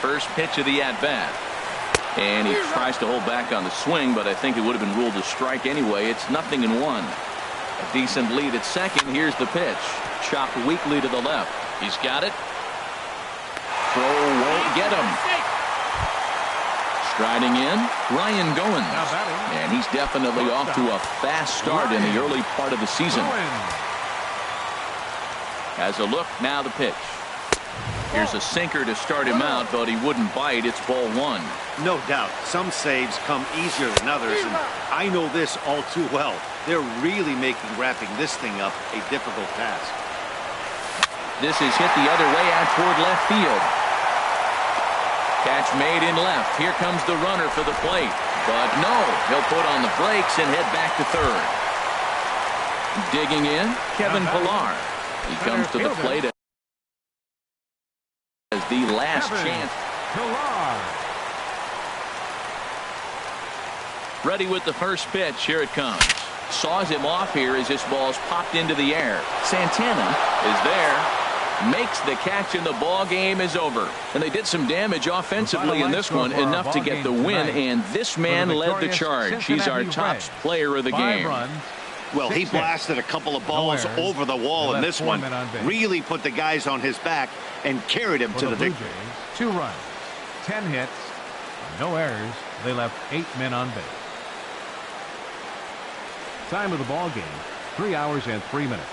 First pitch of the at-bat. And he tries to hold back on the swing, but I think it would have been ruled a strike anyway. It's 0-1. A decent lead at second. Here's the pitch. Chopped weakly to the left. He's got it. Throw won't get him. Striding in, Ryan Goins. And he's definitely off to a fast start in the early part of the season. As a look, now the pitch. Here's a sinker to start him out, but he wouldn't bite. It's ball one. No doubt. Some saves come easier than others, and I know this all too well. They're really making wrapping this thing up a difficult task. This is hit the other way out toward left field. Catch made in left. Here comes the runner for the plate. But no, he'll put on the brakes and head back to third. Digging in, Kevin Pillar. He comes to the plate as the last chance. Ready with the first pitch. Here it comes. Saws him off here as this ball's popped into the air. Santana is there. Makes the catch, and the ball game is over. And they did some damage offensively in this one, enough to get the win, and this man led the charge. He's our top player of the game. Well, he blasted a couple of balls over the wall in this one. Really put the guys on his back and carried him to the victory. 2 runs, 10 hits, no errors. They left 8 men on base. Time of the ball game, 3 hours and 3 minutes.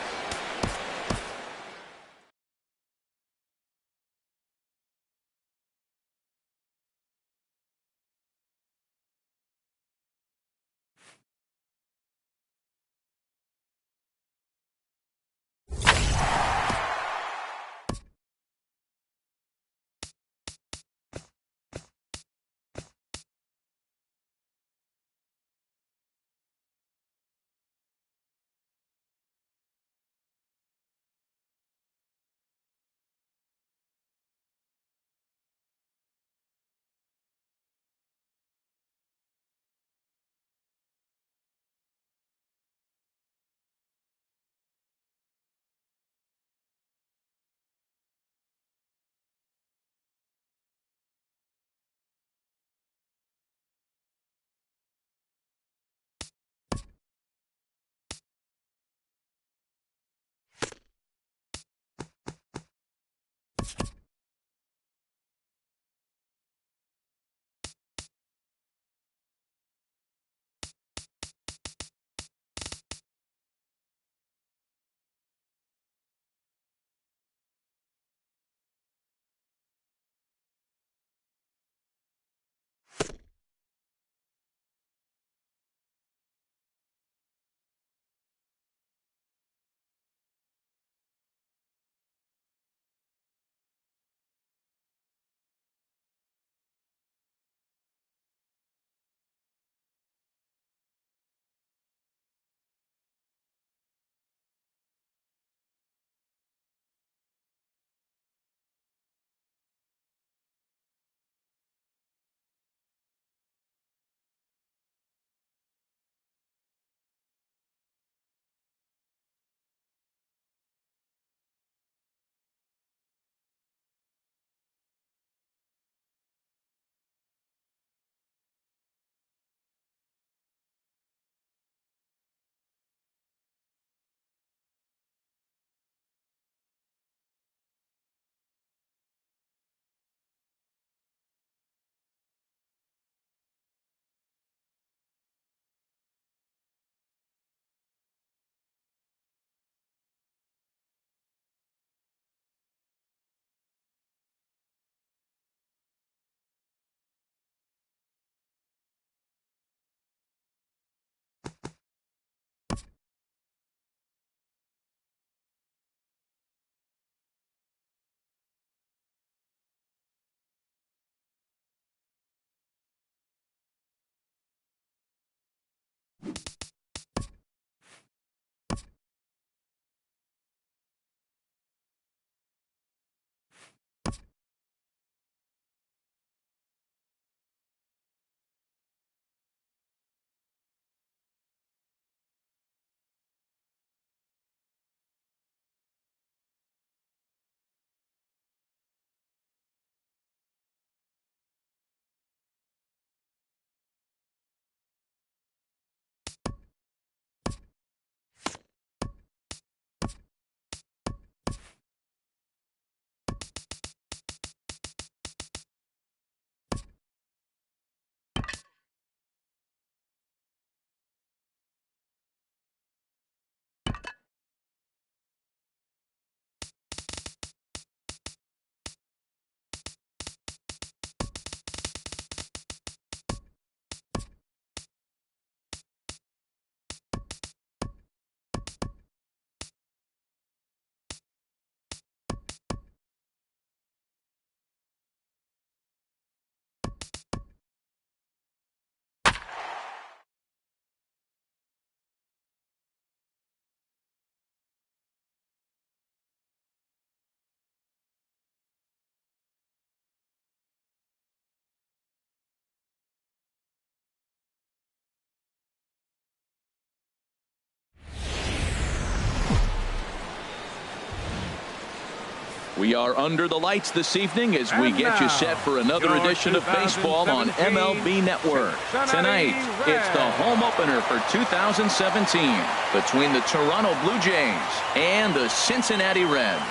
We are under the lights this evening as we get you set for another edition of baseball on MLB Network. Tonight, it's the home opener for 2017 between the Toronto Blue Jays and the Cincinnati Reds.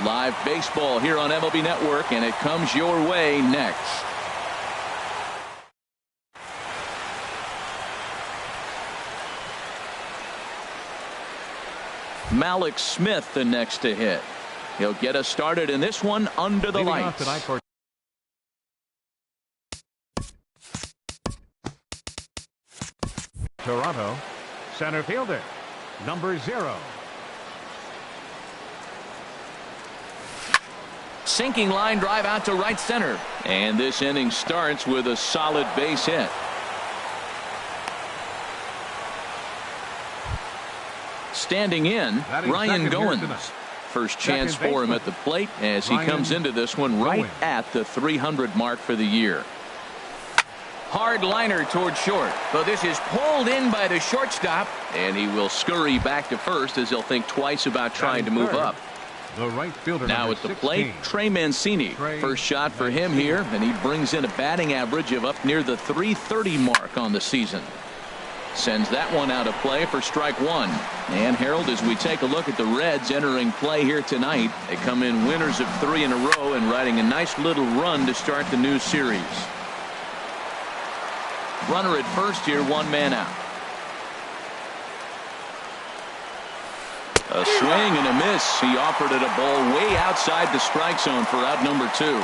Live baseball here on MLB Network, and it comes your way next. Malik Smith the next to hit. He'll get us started in this one under the lights. Toronto, center fielder, number 0. Sinking line drive out to right center. And this inning starts with a solid base hit. Standing in, Ryan Goins. First chance for him at the plate as he comes into this one right at the 300 mark for the year. Hard liner toward short, but this is pulled in by the shortstop, and he will scurry back to first as he'll think twice about trying to move up. The right fielder now at the plate, Trey Mancini. First shot for him here, and he brings in a batting average of up near the 330 mark on the season. Sends that one out of play for strike one. And Harold, as we take a look at the Reds entering play here tonight, they come in winners of 3 in a row and riding a nice little run to start the new series. Runner at first here, 1 man out. A swing and a miss. He offered it a ball way outside the strike zone for out number 2.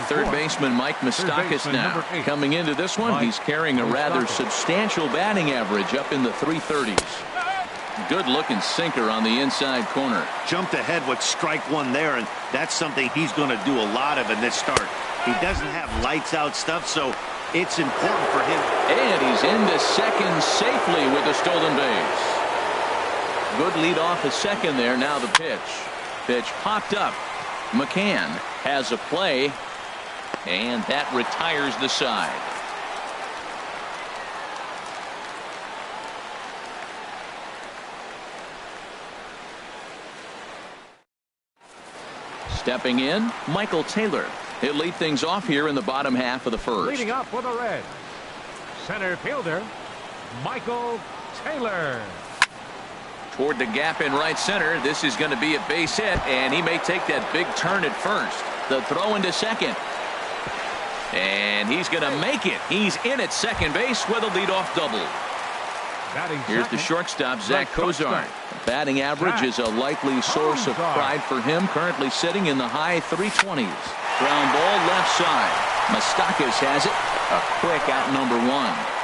Third baseman Mike Moustakas now coming into this one. He's carrying a rather substantial batting average up in the 330s. Good looking sinker on the inside corner. Jumped ahead with strike one there, and that's something he's going to do a lot of in this start. He doesn't have lights out stuff, so it's important for him. And he's into second safely with a stolen base. Good lead off a second there. Now the pitch. Pitch popped up. McCann has a play, and that retires the side. Stepping in, Michael Taylor. He'll lead things off here in the bottom half of the first. Leading up for the Reds, center fielder Michael Taylor. Toward the gap in right center. This is going to be a base hit, and he may take that big turn at first. The throw into second. And he's going to make it. He's in at second base with a leadoff double. Here's the shortstop, Zach Kozar. Batting average is a likely source of pride for him. Currently sitting in the high 320s. Ground ball left side. Moustakas has it. A quick out number 1.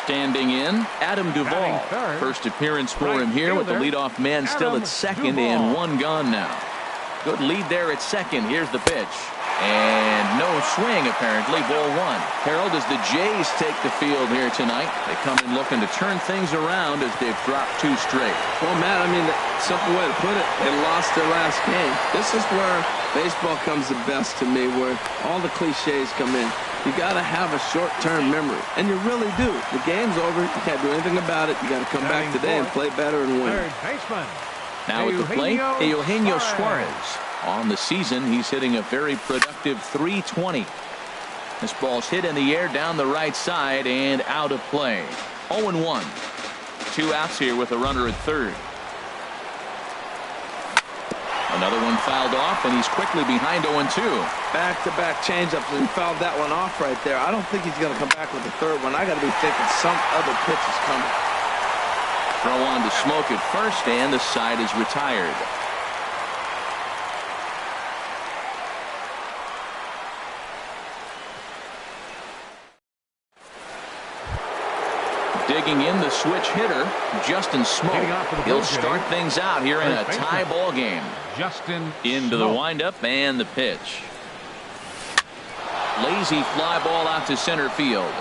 Standing in, Adam Duvall. First appearance for him here with the leadoff man still at second and 1 gone now. Good lead there at second. Here's the pitch. And no swing apparently. Ball 1. Harold, as the Jays take the field here tonight, they come in looking to turn things around as they've dropped 2 straight. Well, Matt, I mean, the simple way to put it, they lost their last game. This is where baseball comes the best to me, where all the cliches come in. You got to have a short-term memory, and you really do. The game's over. You can't do anything about it. You got to come back today and play better and win. Now at the plate, Eugenio Suarez. On the season, he's hitting a very productive 320. This ball's hit in the air down the right side and out of play. 0-1. 2 outs here with a runner at third. Another one fouled off, and he's quickly behind 0-2. Back-to-back changeups, and he fouled that one off right there. I don't think he's going to come back with the third one. I got to be thinking some other pitch is coming. Throw on to Smoke at first, and the side is retired. Digging in the switch hitter, Justin Smoke. He'll start things out here in a tie ball game. Into the windup and the pitch. Lazy fly ball out to center field.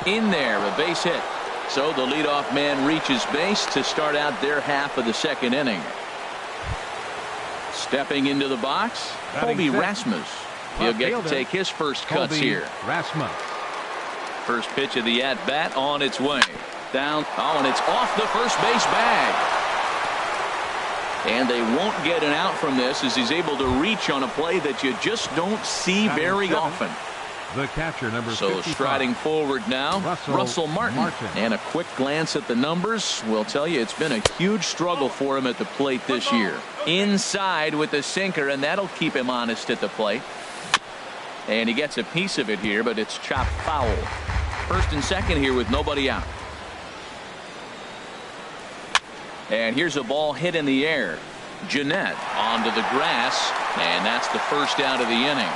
In there, a base hit. So the leadoff man reaches base to start out their half of the second inning. Stepping into the box, Kobe Rasmus. He'll get to take his first cuts here. First pitch of the at-bat on its way. Down. Oh, and it's off the first base bag. And they won't get an out from this as he's able to reach on a play that you just don't see very often. The catcher, number 55. Striding forward now, Russell Martin. And a quick glance at the numbers will tell you it's been a huge struggle for him at the plate this year. Inside with the sinker, and that'll keep him honest at the plate. And he gets a piece of it here, but it's chopped foul. First and second here with nobody out. And here's a ball hit in the air. Jeanette onto the grass, and that's the first out of the inning.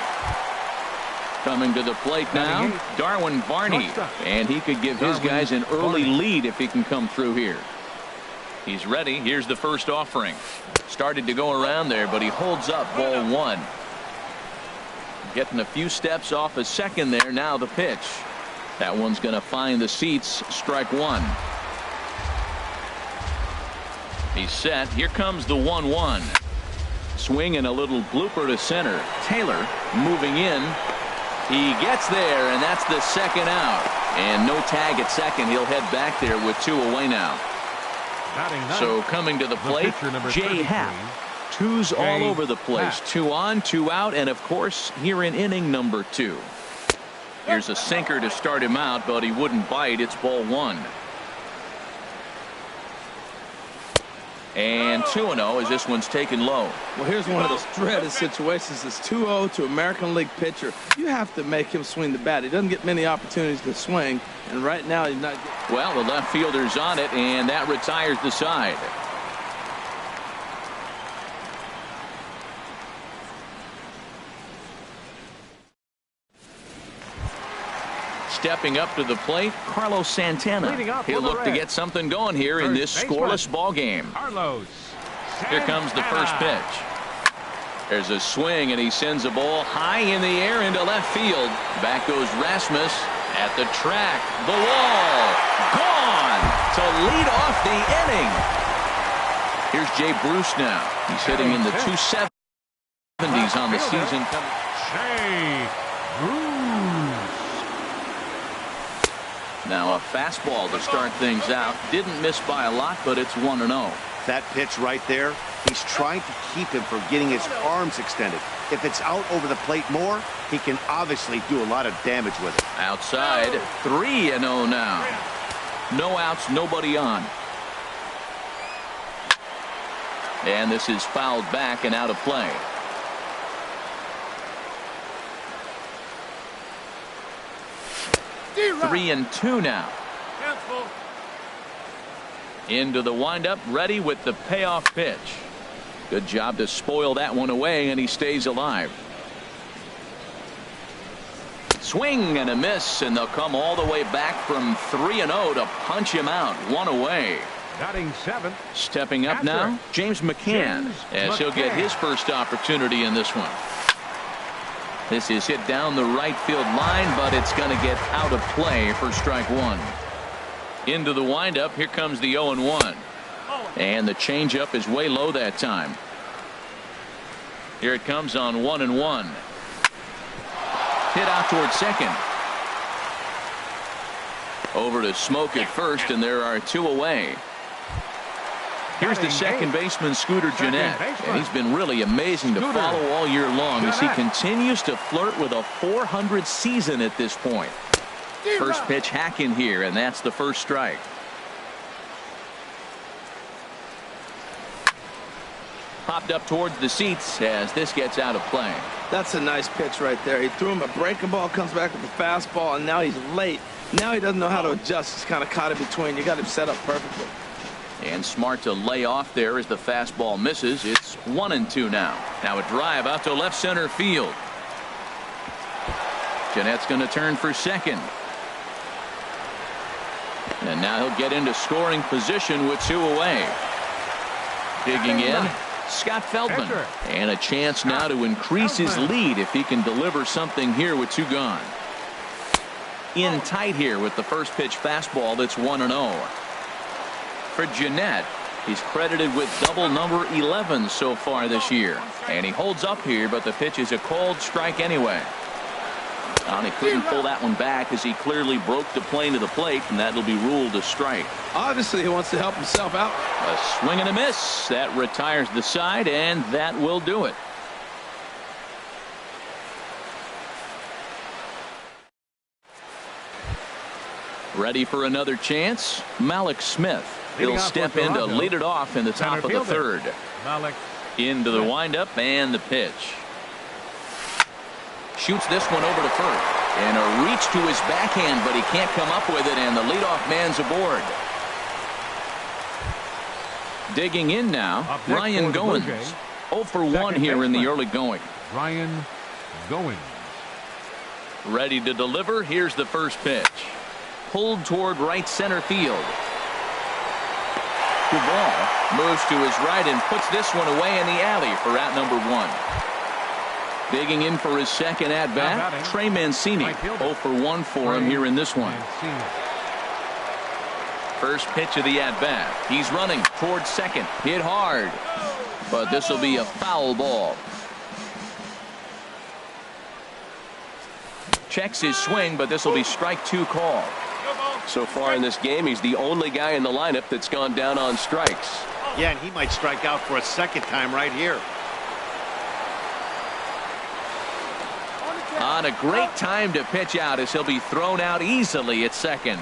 Coming to the plate now, Darwin Barney, and he could give his guys an early lead if he can come through here. He's ready. Here's the first offering. Started to go around there, but he holds up ball one. Getting a few steps off a second there. Now the pitch. That one's going to find the seats. Strike one. He's set. Here comes the 1-1. Swing and a little blooper to center. Taylor moving in. He gets there, and that's the second out. And no tag at second. He'll head back there with two away now. So coming to the plate, Jay Happ. Twos all over the place. 2 on, 2 out, and of course here in inning number 2. Here's a sinker to start him out, but he wouldn't bite. It's ball one. And 2-0 as this one's taken low. Well, here's one of those dreaded situations. It's 2-0 to American League pitcher. You have to make him swing the bat. He doesn't get many opportunities to swing, and right now he's not getting. Well, the left fielder's on it, and that retires the side. Stepping up to the plate, Carlos Santana. He'll look to get something going here in this scoreless ball game. Here comes the first pitch. There's a swing, and he sends a ball high in the air into left field. Back goes Rasmus at the track. The wall. Gone to lead off the inning. Here's Jay Bruce now. He's hitting in the 270s on the season. Jay Bruce. Now a fastball to start things out. Didn't miss by a lot, but it's 1-0. That pitch right there, he's trying to keep him from getting his arms extended. If it's out over the plate more, he can obviously do a lot of damage with it. Outside, 3-0 now. No outs, nobody on. And this is fouled back and out of play. Three and 2 now. Into the windup, ready with the payoff pitch. Good job to spoil that one away, and he stays alive. Swing and a miss, and they'll come all the way back from 3-0 to punch him out. One away. Batting 7th. Stepping up now, James McCann, as he'll get his first opportunity in this one. This is hit down the right field line, but it's going to get out of play for strike one. Into the windup, here comes the 0-1. And the changeup is way low that time. Here it comes on 1-1. Hit out toward second. Over to Smoke at first, and there are 2 away. Here's the second baseman, Scooter Jeanette, and he's been really amazing to follow all year long as he continues to flirt with a .400 season at this point. First pitch hack in here, and that's the first strike. Popped up towards the seats as this gets out of play. That's a nice pitch right there. He threw him a breaking ball, comes back with a fastball, and now he's late. Now he doesn't know how to adjust. He's kind of caught in between. You got him set up perfectly. And smart to lay off there as the fastball misses. It's 1-2 now. Now a drive out to left center field. Jeanette's going to turn for second. And now he'll get into scoring position with 2 away. Digging in, Scott Feldman. And a chance now to increase his lead if he can deliver something here with 2 gone. In tight here with the first pitch fastball that's 1-0. For Jeanette, he's credited with double number 11 so far this year. And he holds up here, but the pitch is a called strike anyway. And he couldn't pull that one back as he clearly broke the plane to the plate, and that'll be ruled a strike. Obviously, he wants to help himself out. A swing and a miss. That retires the side, and that will do it. Ready for another chance? Malik Smith. He'll step in to lead it off in the top of the third. Malik into the windup and the pitch. Shoots this one over to first. And a reach to his backhand, but he can't come up with it, and the leadoff man's aboard. Digging in now, Ryan Goins. 0 for 1 here in the early going. Ryan Goins. Ready to deliver. Here's the first pitch. Pulled toward right center field. Duvall moves to his right and puts this one away in the alley for out number 1. Digging in for his second at-bat, Trey Mancini. 0 for 1 for him here in this one. First pitch of the at-bat. He's running towards second. Hit hard. But this will be a foul ball. Checks his swing, but this will be strike 2 call. So far in this game, he's the only guy in the lineup that's gone down on strikes. Yeah, and he might strike out for a second time right here. On a great time to pitch out as he'll be thrown out easily at second.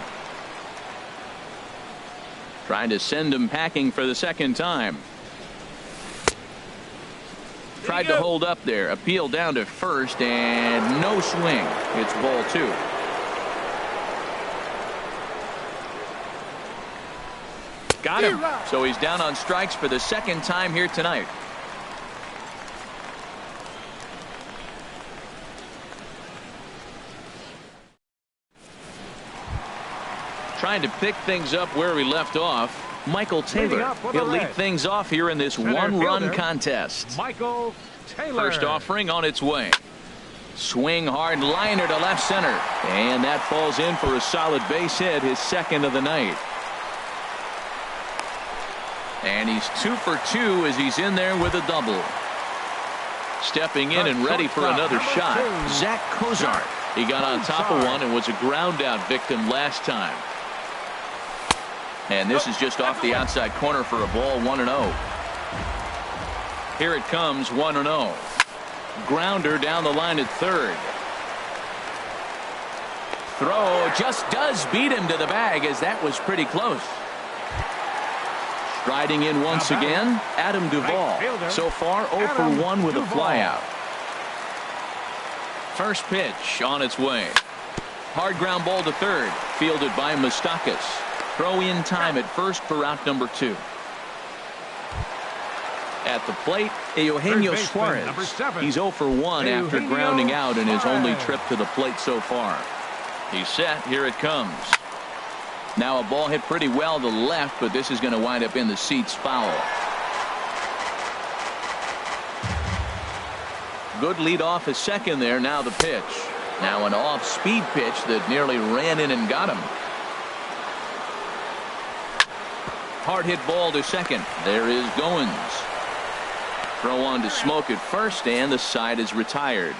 Trying to send him packing for the second time. Tried to hold up there. Appeal down to first and no swing. It's ball 2. Got him. So he's down on strikes for the second time here tonight. Trying to pick things up where we left off. Michael Taylor. He'll lead things off here in this one-run contest. Michael Taylor. First offering on its way. Swing hard liner to left center. And that falls in for a solid base hit, his second of the night. And he's 2 for 2 as he's in there with a double. Stepping in and ready for another shot, Zach Cozart. He got on top of one and was a ground out victim last time. And this is just off the outside corner for a ball, 1-0. Here it comes, 1-0. Grounder down the line at third. Throw just does beat him to the bag as that was pretty close. Striding in once again, Adam Duvall. So far 0 for 1 with a flyout. First pitch on its way. Hard ground ball to third, fielded by Moustakas. Throw in time at first for out number 2. At the plate, Eugenio Suarez. He's 0 for 1 after grounding out in his only trip to the plate so far. He's set. Here it comes. Now a ball hit pretty well to the left, but this is going to wind up in the seats foul. Good lead off his second there. Now the pitch. Now an off-speed pitch that nearly ran in and got him. Hard hit ball to second. There is Goins. Throw on to Smoke at first, and the side is retired.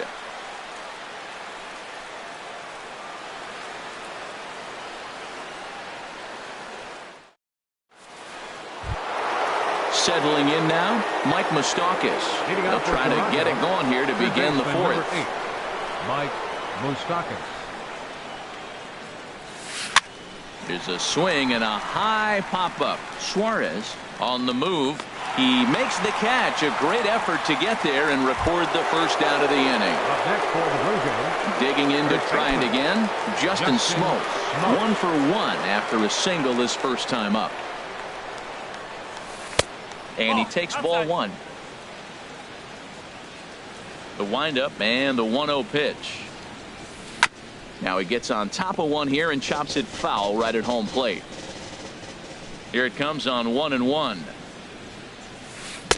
Settling in now, Mike Moustakas. They'll try to get it going here to begin the fourth. Mike Moustakas. There's a swing and a high pop-up. Suarez on the move. He makes the catch. A great effort to get there and record the first out of the inning. Up next for the Blue Jays. Digging in to try it again. Justin Smoke. 1 for 1 after a single his first time up. And he takes ball 1. The windup and the 1-0 pitch. Now he gets on top of one here and chops it foul right at home plate. Here it comes on 1-1.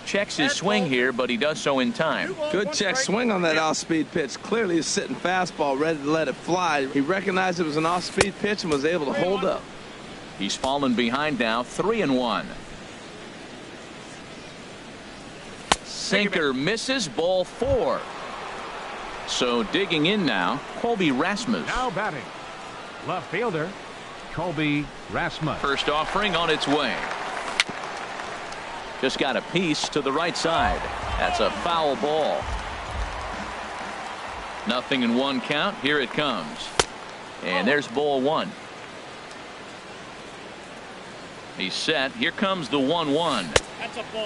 Checks his swing here, but he does so in time. Good check swing on that off-speed pitch. Clearly he's sitting fastball ready to let it fly. He recognized it was an off-speed pitch and was able to hold up. He's fallen behind now, 3-1. Sinker misses, ball 4. So digging in now, Colby Rasmus. Now batting, left fielder Colby Rasmus. First offering on its way. Just got a piece to the right side. That's a foul ball. 0-1 count. Here it comes. And there's ball one. He's set. Here comes the 1-1.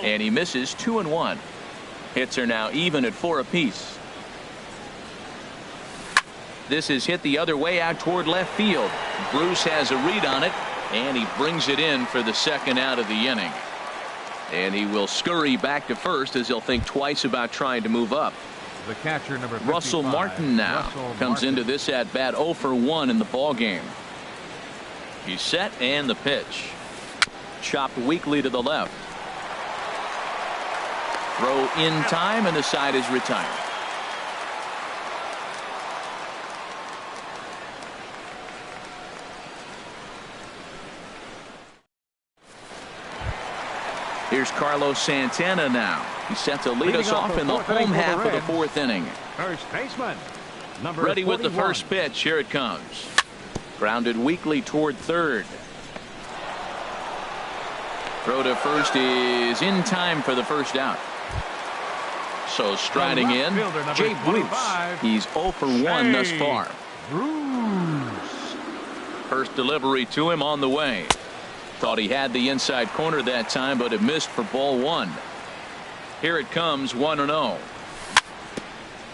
And he misses 2-1. Hits are now even at 4 apiece. This is hit the other way out toward left field. Bruce has a read on it, and he brings it in for the second out of the inning. And he will scurry back to first as he'll think twice about trying to move up. The catcher, number 55, Russell Martin now comes into this at bat 0 for 1 in the ball game. He's set, and the pitch. Chopped weakly to the left. Throw in time, and the side is retired. Here's Carlos Santana now. He's set to lead us off in the home half of the 4th inning. First baseman, number Ready 41. with the first pitch. Here it comes. Grounded weakly toward third. Throw to first is in time for the first out. So striding in, Jay Bruce. He's 0 for 1 thus far. Bruce. First delivery to him on the way. Thought he had the inside corner that time, but it missed for ball one. Here it comes, 1-0.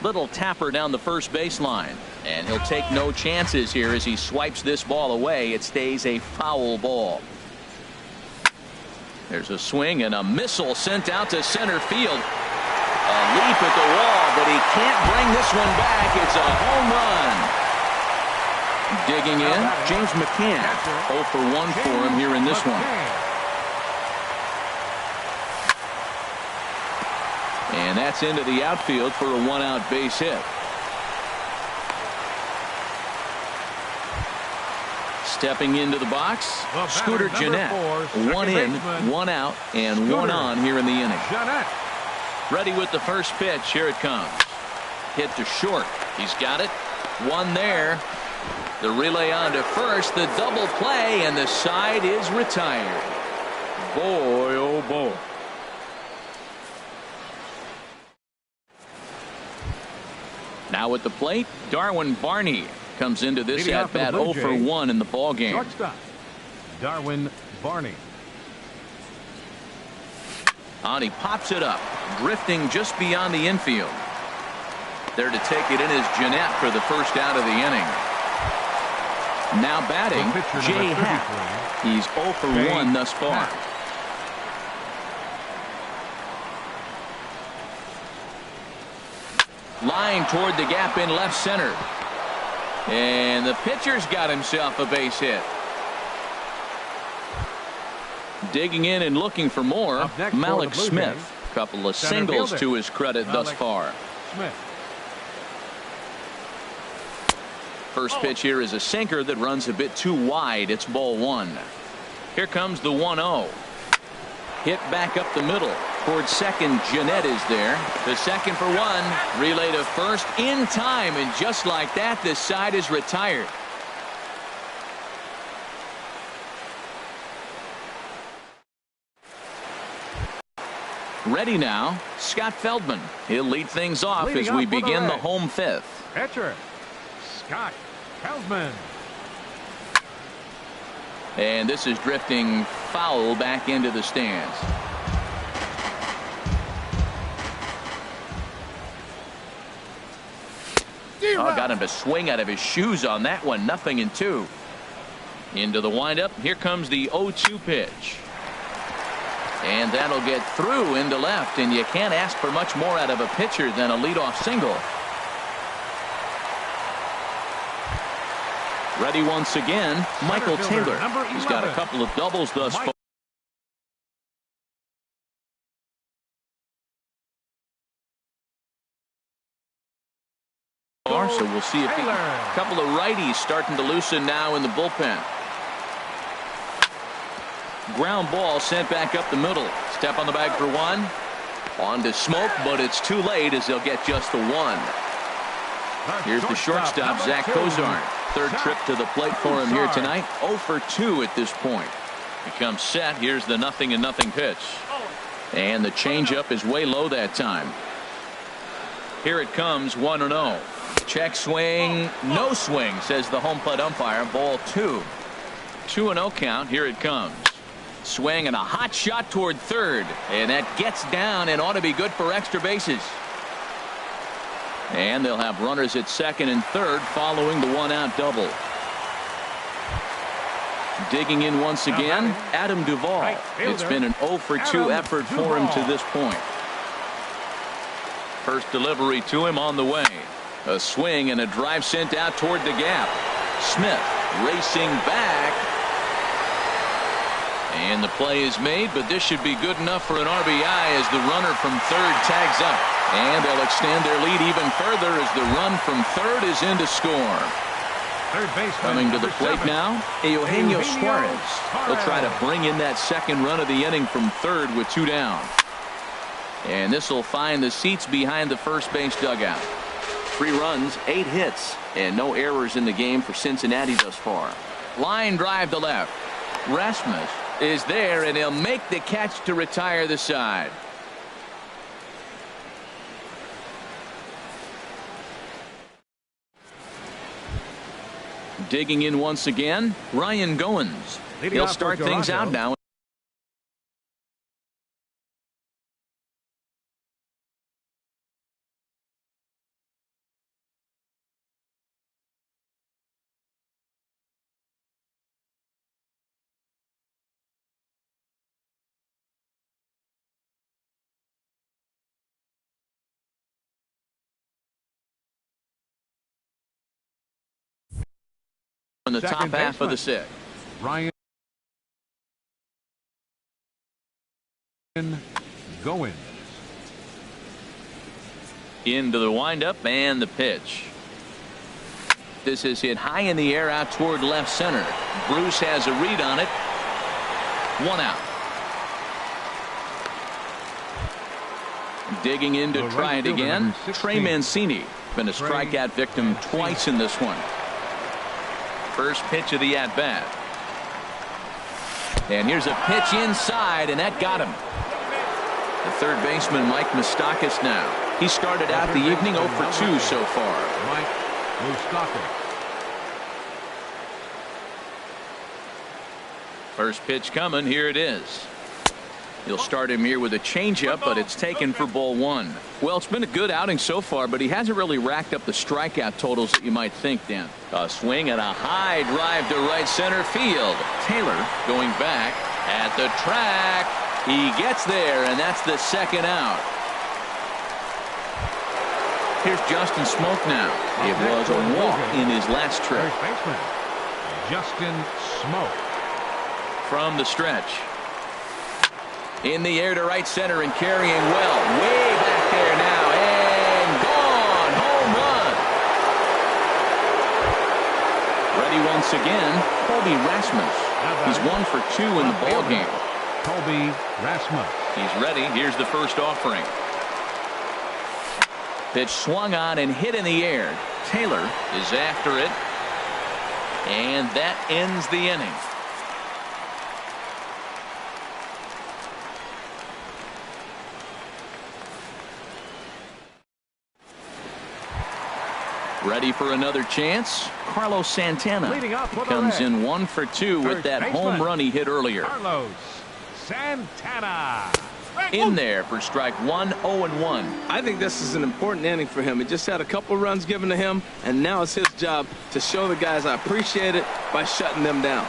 Little tapper down the first baseline, and he'll take no chances here as he swipes this ball away. It stays a foul ball. There's a swing and a missile sent out to center field. A leap at the wall, but he can't bring this one back. It's a home run. Digging in, James McCann. 0 for 1 for him here in this one. And that's into the outfield for a 1-out base hit. Stepping into the box, Scooter Gennett. 1 in, 1 out, and 1 on here in the inning. Ready with the first pitch. Here it comes. Hit to short. He's got it. 1 there. The relay on to first, the double play, and the side is retired. Boy, oh boy. Now at the plate, Darwin Barney comes into this at bat 0 for 1 in the ball game. Shortstop, Darwin Barney. On he pops it up, drifting just beyond the infield. There to take it in is Gennett for the first out of the inning. Now batting, Jay Happ. He's 0 for 1 thus far. Line toward the gap in left center. And the pitcher's got himself a base hit. Digging in and looking for more, Malik Smith. Couple of singles to his credit thus far. Smith. First pitch here is a sinker that runs a bit too wide. It's ball one. Here comes the 1-0. Hit back up the middle. Towards second, Gennett is there. The second for 1. Relay to first in time. And just like that, this side is retired. Ready now, Scott Feldman. He'll lead things off as we begin the home 5th. Pitcher, Scott Feldman. And this is drifting foul back into the stands. Oh, got him to swing out of his shoes on that one. 0-2. Into the windup. Here comes the 0-2 pitch. And that'll get through into left. And you can't ask for much more out of a pitcher than a leadoff single. Ready once again, Michael Taylor. He's got a couple of doubles thus far. So we'll see if a couple of righties starting to loosen now in the bullpen. Ground ball sent back up the middle. Step on the bag for 1. On to Smoke, but it's too late as they'll get just the 1. Here's the shortstop, Zach Cozart. Third trip to the plate for him here tonight. 0 for 2 at this point. He comes set. Here's the 0-0 pitch. And the changeup is way low that time. Here it comes, 1-0. Check swing, no swing, says the home plate umpire. Ball 2. 2-0 count. Here it comes. Swing and a hot shot toward third. And that gets down and ought to be good for extra bases. And they'll have runners at second and third following the 1-out double. Digging in once again, Adam Duvall. It's been an 0 for 2 effort for him to this point. First delivery to him on the way. A swing and a drive sent out toward the gap. Smith racing back. And the play is made, but this should be good enough for an RBI as the runner from third tags up. And they'll extend their lead even further as the run from third is in to score. Third baseman, coming to the plate now, Eugenio Suarez. He'll try to bring in that second run of the inning from third with 2 down. And this will find the seats behind the first base dugout. 3 runs, 8 hits, and no errors in the game for Cincinnati thus far. Line drive to left. Rasmus is there, and he'll make the catch to retire the side. Digging in once again, Ryan Goins. He'll start things out now. In the top half of the 6th. Ryan Goins. Into the windup and the pitch. This is hit high in the air out toward left center. Bruce has a read on it. 1 out. Digging in to try it again. Trey Mancini. Been a strikeout victim twice in this one. First pitch of the at-bat. And here's a pitch inside, and that got him. The third baseman, Mike Moustakas now. He started out the evening 0 for 2 so far. Mike Moustakas. First pitch coming. Here it is. He'll start him here with a changeup, but it's taken for ball 1. Well, it's been a good outing so far, but he hasn't really racked up the strikeout totals that you might think, Dan. A swing and a high drive to right center field. Taylor going back at the track. He gets there, and that's the 2nd out. Here's Justin Smoke now. It was a walk in his last trip. First baseman, Justin Smoke. From the stretch. In the air to right center and carrying well. Way back there now. And gone. Home run. Ready once again. Colby Rasmus. He's 1 for 2 in the ball game. Colby Rasmus. He's ready. Here's the first offering. Pitch swung on and hit in the air. Taylor is after it. And that ends the inning. Ready for another chance. Carlos Santana comes in 1 for 2 with that home run he hit earlier. Carlos Santana. In there for strike 1, 0-1. I think this is an important inning for him. He just had a couple runs given to him, and now it's his job to show the guys I appreciate it by shutting them down.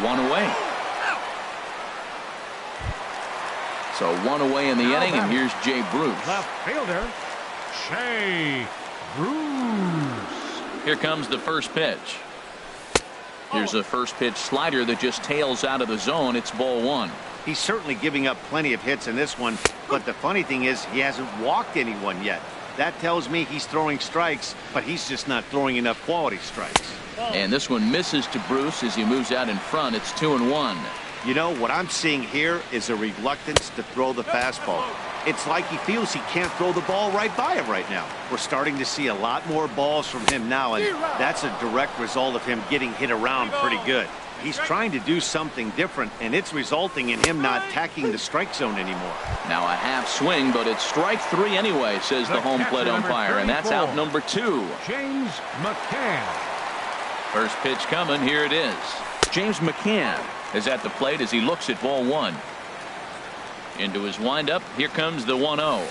1 away. So 1 away in the inning, and here's Jay Bruce. Left fielder, Jay Bruce. Here comes the first pitch. Here's a first pitch slider that just tails out of the zone. It's ball 1. He's certainly giving up plenty of hits in this one, but the funny thing is he hasn't walked anyone yet. That tells me he's throwing strikes, but he's just not throwing enough quality strikes. And this one misses to Bruce as he moves out in front. It's 2-1. You know, what I'm seeing here is a reluctance to throw the fastball. It's like he feels he can't throw the ball right by him right now. We're starting to see a lot more balls from him now, and that's a direct result of him getting hit around pretty good. He's trying to do something different, and it's resulting in him not attacking the strike zone anymore. Now a half swing, but it's strike 3 anyway, says the home plate umpire, and that's out number 2. James McCann. First pitch coming. Here it is. James McCann is at the plate as he looks at ball 1. Into his windup. Here comes the 1-0.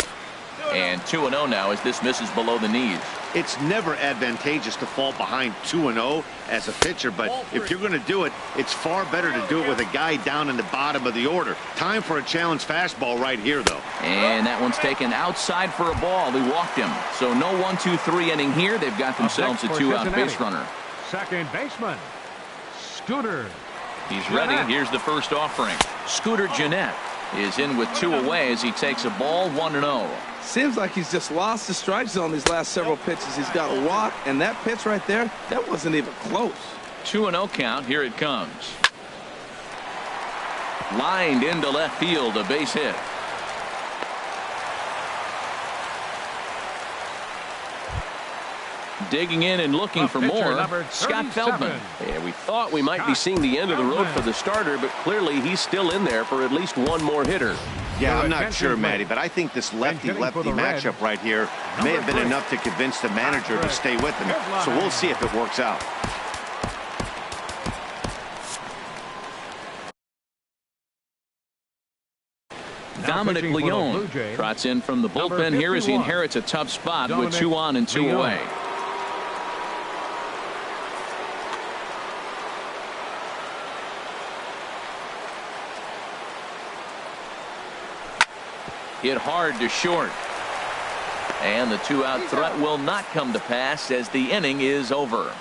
And 2-0 now as this misses below the knees. It's never advantageous to fall behind 2-0 as a pitcher, but if you're going to do it, it's far better to do it with a guy down in the bottom of the order. Time for a challenge fastball right here, though. And that one's taken outside for a ball. He walked him. So no 1-2-3 inning here. They've got themselves a 2-out base runner. Second baseman, Scooter. He's ready. Here's the first offering. Scooter Gennett is in with 2 away as he takes a ball 1-0. Seems like he's just lost the strike zone these last several pitches. He's got a walk, and that pitch right there, that wasn't even close. 2-0 count. Here it comes. Lined into left field, a base hit. Digging in and looking for more, Scott Feldman. Yeah, we thought we might be seeing the end of the road for the starter, but clearly he's still in there for at least one more hitter. Yeah, I'm not sure, Matty, but I think this lefty-lefty matchup right here may have been enough to convince the manager to stay with him. So we'll see if it works out. Dominic Leone trots in from the bullpen here as he inherits a tough spot with 2 on and 2 away. Hit hard to short. And the 2-out threat will not come to pass as the inning is over.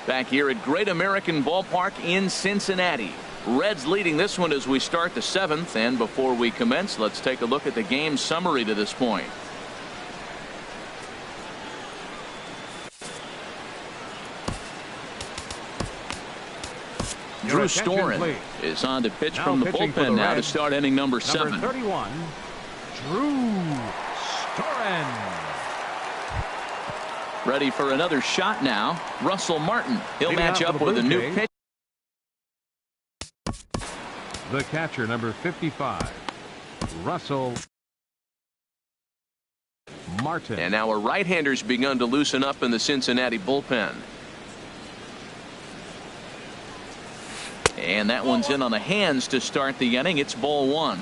Back here at Great American Ballpark in Cincinnati. Reds leading this one as we start the 7th. And before we commence, let's take a look at the game summary to this point. Drew Storen is on to pitch from the bullpen now to start inning number 7. Number 31, Drew Storen. Ready for another shot now. Russell Martin. He'll match up with a new pitch. The catcher, number 55, Russell Martin. And now a right-hander's begun to loosen up in the Cincinnati bullpen. And that one's in on the hands to start the inning. It's ball 1.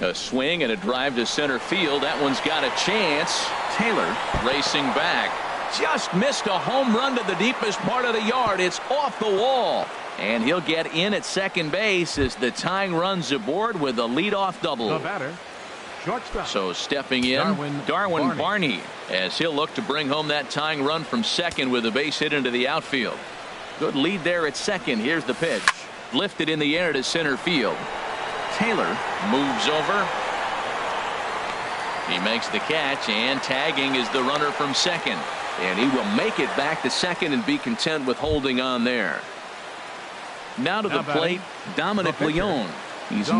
A swing and a drive to center field. That one's got a chance. Taylor racing back. Just missed a home run to the deepest part of the yard. It's off the wall. And he'll get in at second base as the tying run's aboard with a leadoff double. The batter, shortstop. So stepping in, Darwin Barney, as he'll look to bring home that tying run from second with a base hit into the outfield. Good lead there at second. Here's the pitch. Lifted in the air to center field. Taylor moves over. He makes the catch, and tagging is the runner from second. And he will make it back to second and be content with holding on there. Now to the plate, Dominic Leone. He's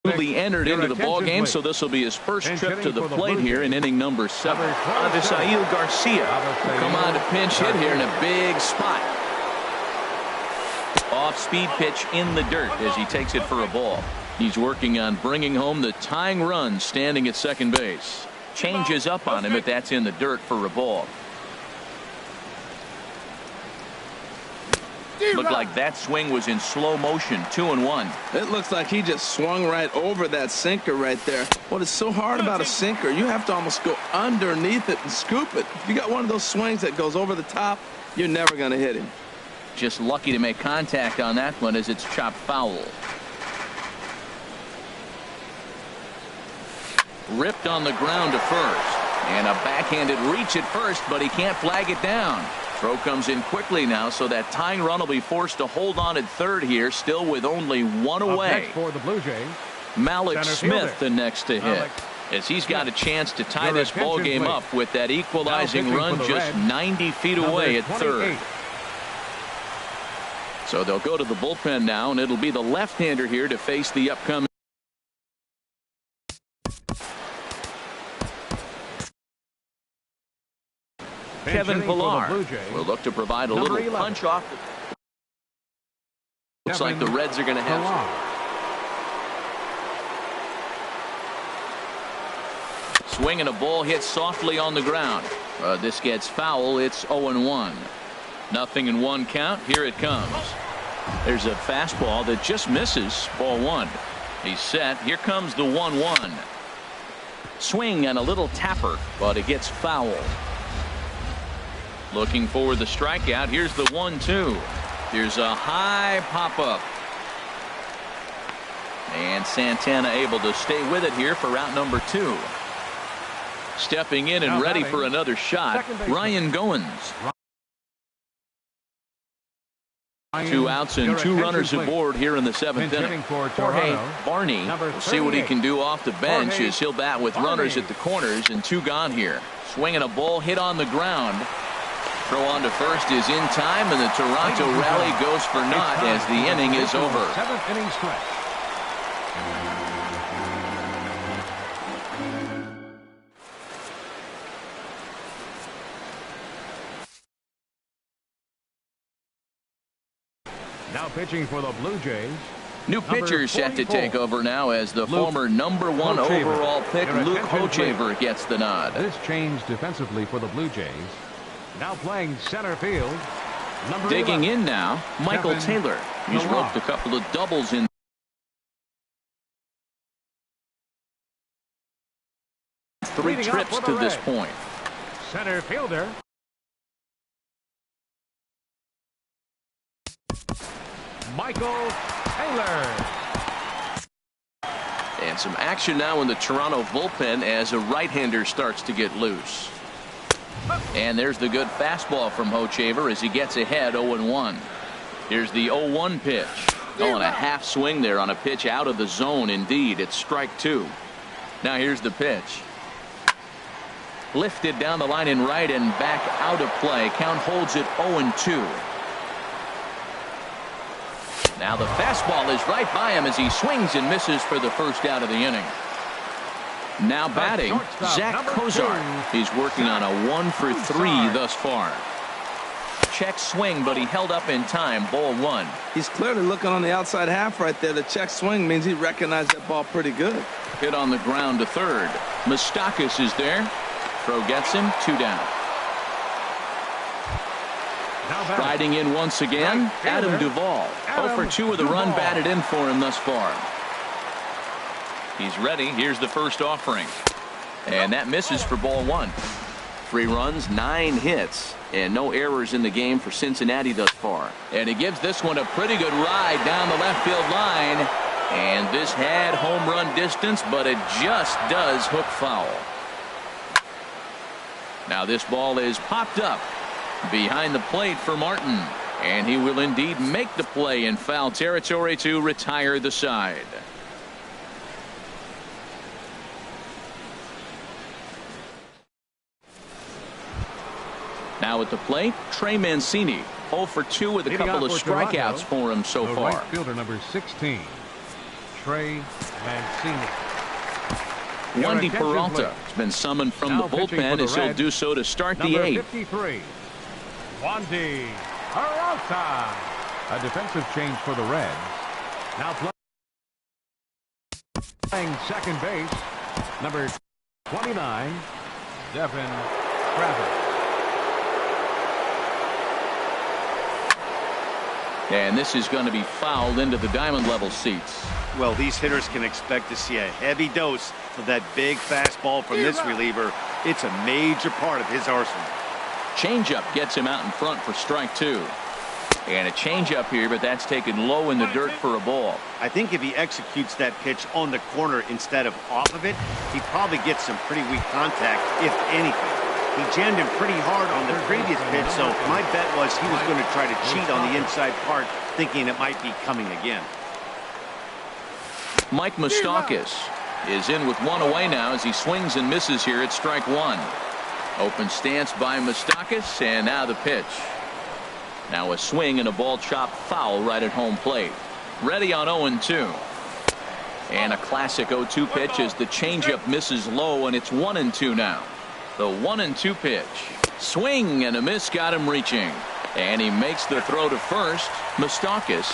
newly entered into the ball game, so this will be his first trip to the plate here in inning number 7. Avisail Garcia will come on to pinch hit here in a big spot. Off-speed pitch in the dirt as he takes it for a ball. He's working on bringing home the tying run standing at second base. Changes up on him, but that's in the dirt for a ball. Looked like that swing was in slow motion. 2-1. It looks like he just swung right over that sinker right there. What is so hard about a sinker, you have to almost go underneath it and scoop it. If you got one of those swings that goes over the top, you're never going to hit him. Just lucky to make contact on that one as it's chopped foul. Ripped on the ground to first. And a backhanded reach at first, but he can't flag it down. Throw comes in quickly now, so that tying run will be forced to hold on at third here, still with only 1 away. For the Blue Jays, Malik Center Smith fielder. the next to hit, Malik as he's got a chance to tie Your this ball attention, game please. up with that equalizing Now run pitching for the just Reds, 90 feet number away at 28. third. So they'll go to the bullpen now, and it'll be the left-hander here to face the upcoming. Kevin Pillar will look to provide a Number little 11. punch off. Looks like the Reds are going to have some. Swing and a ball hit softly on the ground. This gets foul. It's 0-1. Nothing in one count. Here it comes. There's a fastball that just misses. Ball one. He's set. Here comes the 1-1. Swing and a little tapper, but it gets fouled. Looking for the strikeout. Here's the 1-2. Here's a high pop-up. And Santana able to stay with it here for out number 2. Stepping in and ready for another shot, Ryan Goins. 2 outs and 2 runners aboard here in the 7th inning. Jorge Barney will see what he can do off the bench as he'll bat with runners at the corners and 2 gone here. Swinging a ball hit on the ground. Throw on to first is in time, and the Toronto rally goes for naught as the inning is over. 7th inning stretch. Now pitching for the Blue Jays. New pitcher set to take over now as the former number 1 Hochevar. overall pick, Your Luke attention, Hochevar, gets the nod. This change defensively for the Blue Jays. Now playing center field. Number Digging 11. in now, Michael Kevin Taylor. He's Pillar. roped a couple of doubles in 3 Leading up trips for the to this Reds. point. Center fielder. Michael Taylor. And some action now in the Toronto bullpen as a right-hander starts to get loose. And there's the good fastball from Hochevar as he gets ahead 0-1. Here's the 0-1 pitch. Oh, and a half swing there on a pitch out of the zone. Indeed, it's strike 2. Now here's the pitch. Lifted down the line in right and back out of play. Count holds it 0-2. Now the fastball is right by him as he swings and misses for the first out of the inning. Now batting, Zach Kozar. He's working on a 1 for 3 thus far. Check swing, but he held up in time. Ball 1. He's clearly looking on the outside half right there. The check swing means he recognized that ball pretty good. Hit on the ground to third. Moustakas is there. Throw gets him. 2 down. Riding in once again, Adam Duvall. 0 for 2 with a run batted in for him thus far. He's ready. Here's the first offering. And that misses for ball 1. 3 runs, 9 hits, and no errors in the game for Cincinnati thus far. And he gives this one a pretty good ride down the left field line. And this had home run distance, but it just does hook foul. Now this ball is popped up behind the plate for Martin. And he will indeed make the play in foul territory to retire the side. Now at the plate, Trey Mancini. 0 for 2 with a couple of strikeouts for him so far. Right fielder number 16, Trey Mancini. Wendy Peralta has been summoned from the bullpen as he'll do so to start the 8th. 53, Wendy Peralta. A defensive change for the Reds. Now playing second base, number 29, Devin Travis. And this is going to be fouled into the diamond level seats. Well, these hitters can expect to see a heavy dose of that big fastball from this reliever. It's a major part of his arsenal. Changeup gets him out in front for strike 2. And a changeup here, but that's taken low in the dirt for a ball. I think if he executes that pitch on the corner instead of off of it, he probably gets some pretty weak contact, if anything. He jammed him pretty hard on the previous pitch, so my bet was he was going to try to cheat on the inside part, thinking it might be coming again. Mike Moustakas is in with one away now as he swings and misses here at strike one. Open stance by Moustakas, and now the pitch. Now a swing and a ball chopped foul right at home plate. Ready on 0-2. And a classic 0-2 pitch as the changeup misses low, and it's 1-2 now. The 1-2 pitch. Swing and a miss got him reaching. And he makes the throw to first. Moustakas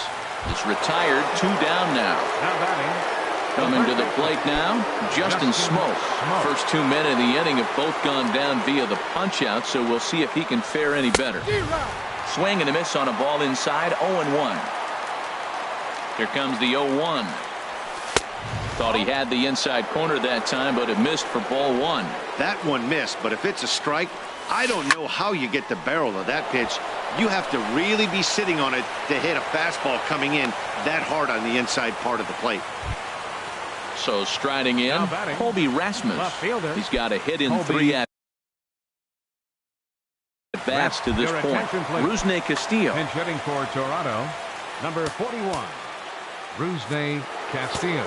is retired, 2 down now. Coming to the plate now, Justin Smoke. First 2 men of the inning have both gone down via the punch out, so we'll see if he can fare any better. Swing and a miss on a ball inside, 0-1. Here comes the 0-1. Thought he had the inside corner that time, but it missed for ball one. That one missed, but if it's a strike, I don't know how you get the barrel of that pitch. You have to really be sitting on it to hit a fastball coming in that hard on the inside part of the plate. So striding in, Colby Rasmus. He's got a hit in 3 at bats to this point. Rusney Castillo. Pinch hitting for Toronto, number 41, Rusney Castillo.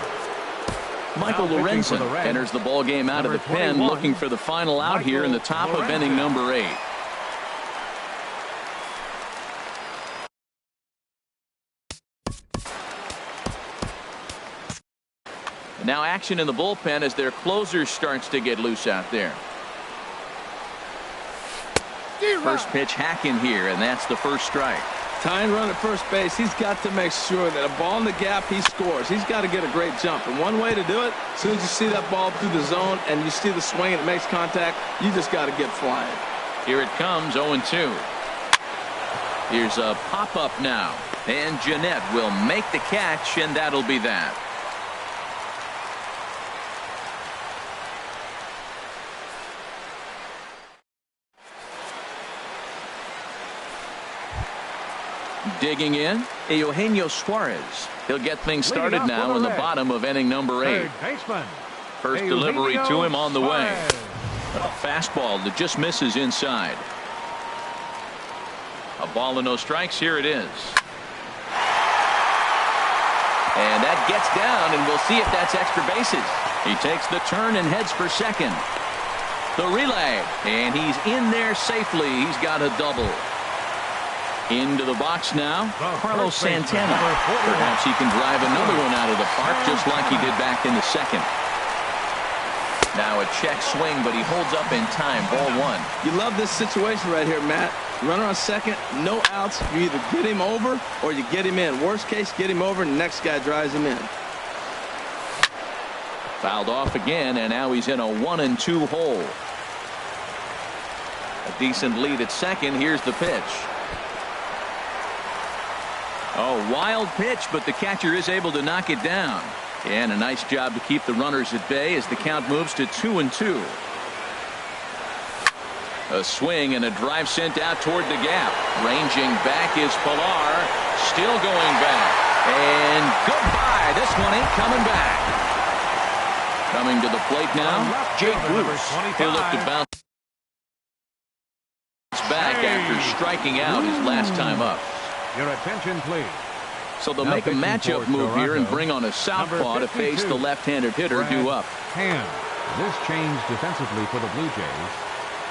Michael Lorenzen enters the ball game out of the pen, looking for the final out here in the top of inning number 8. Now action in the bullpen as their closer starts to get loose out there. First pitch hack in here, and that's the first strike. Tying run at first base, he's got to make sure that a ball in the gap, he scores. He's got to get a great jump. And one way to do it, as soon as you see that ball through the zone and you see the swing and it makes contact, you just got to get flying. Here it comes, 0-2. Here's a pop-up now. And Jeanette will make the catch, and that'll be that. Digging in, Eugenio Suarez. He'll get things started now in the bottom of inning number 8. First delivery to him on the way. A fastball that just misses inside. A ball and no strikes. Here it is. And that gets down, and we'll see if that's extra bases. He takes the turn and heads for second. The relay, and he's in there safely. He's got a double. Into the box now, Carlos Santana. Perhaps he can drive another one out of the park just like he did back in the second. Now a check swing, but he holds up in time. Ball one. You love this situation right here, Matt. Runner on second, no outs. You either get him over or you get him in. Worst case, get him over and the next guy drives him in. Fouled off again, and now he's in a 1-2 hole. A decent lead at second. Here's the pitch. Oh, wild pitch, but the catcher is able to knock it down. And a nice job to keep the runners at bay as the count moves to 2-2. A swing and a drive sent out toward the gap. Ranging back is Pilar. Still going back. And goodbye. This one ain't coming back. Coming to the plate now, Jake Bruce. He'll look to bounce back after striking out his last time up. Your attention, please. So they'll make a matchup move here and bring on a southpaw to face the left-handed hitter due up. This changed defensively for the Blue Jays.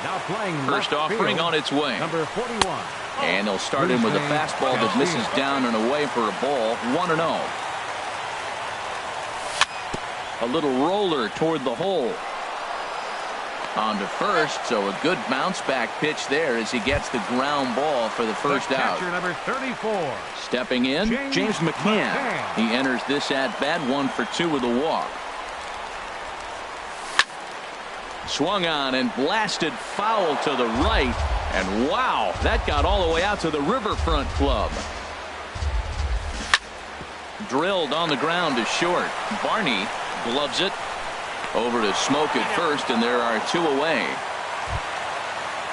Now playing first offering on its way. Number 41. And they'll start in with a fastball that misses down and away for a ball. 1-0. A little roller toward the hole. On to first, so a good bounce back pitch there as he gets the ground ball for the first out. Number 34. Stepping in, James McCann. He enters this at bat 1 for 2 with a walk. Swung on and blasted foul to the right, and wow, that got all the way out to the Riverfront Club. Drilled on the ground to short. Barney gloves it. Over to Smoke at first, and there are 2 away.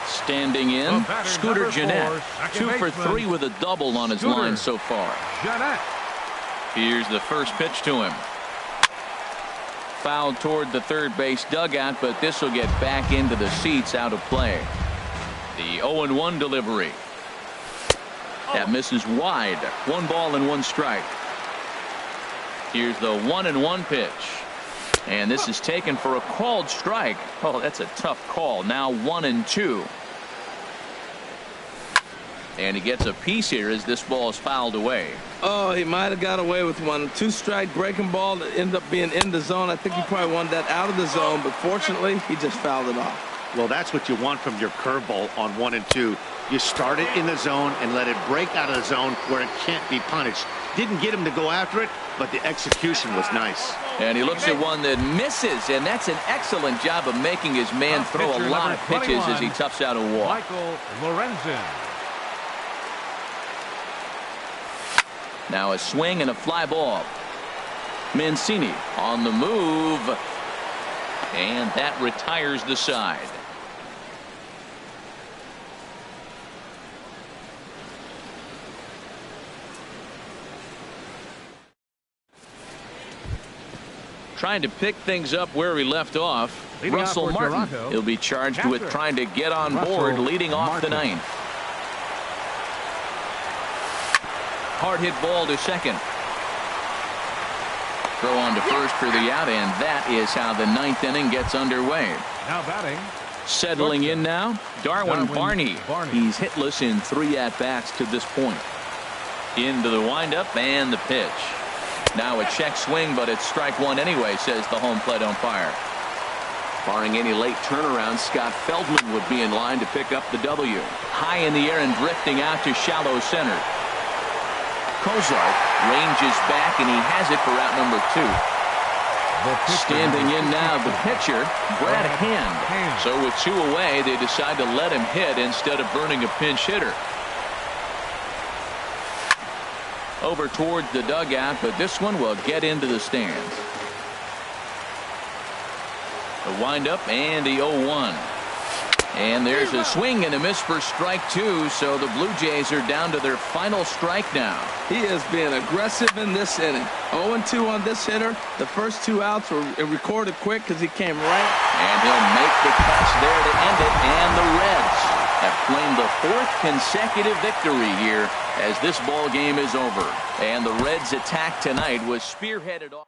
Standing in, Scooter Jeanette. 2 for 3 with a double on his line so far. Here's the first pitch to him. Fouled toward the third base dugout, but this will get back into the seats, out of play. The 0-1 delivery. That misses wide. 1 ball and 1 strike. Here's the 1-1 pitch. And this is taken for a called strike. Oh, that's a tough call. Now 1-2. And he gets a piece here as this ball is fouled away. Oh, he might have got away with one. 2-strike breaking ball that ended up being in the zone. I think he probably wanted that out of the zone, but fortunately, he just fouled it off. Well, that's what you want from your curveball on 1 and 2. You start it in the zone and let it break out of the zone where it can't be punished. Didn't get him to go after it, but the execution was nice. And he looks at one that misses, and that's an excellent job of making his man throw a lot of pitches as he toughs out a walk. Michael Lorenzen. Now a swing and a fly ball. Mancini on the move. And that retires the side. Trying to pick things up where he left off. Leading Russell off for Martin. Toronto, He'll be charged catcher, with trying to get on board, Russell leading off Martin. the ninth. Hard hit ball to second. Throw on to first for the out, and that is how the ninth inning gets underway. Now batting. Settling in now, Darwin Barney. He's hitless in 3 at-bats to this point. Into the windup and the pitch. Now a check swing, but it's strike one anyway, says the home plate umpire. Barring any late turnaround, Scott Feldman would be in line to pick up the W. High in the air and drifting out to shallow center. Kozart ranges back, and he has it for out number 2. Standing in now, the pitcher, Brad Hand. So with 2 away, they decide to let him hit instead of burning a pinch hitter. Over towards the dugout, but this one will get into the stands. The windup and the 0-1. And there's a swing and a miss for strike 2, so the Blue Jays are down to their final strike now. He is being aggressive in this inning. 0-2 on this hitter. The first 2 outs were recorded quick because he came right. And he'll make the catch there to end it, and the Reds have claimed the 4th consecutive victory here as this ball game is over. And the Reds' attack tonight was spearheaded off.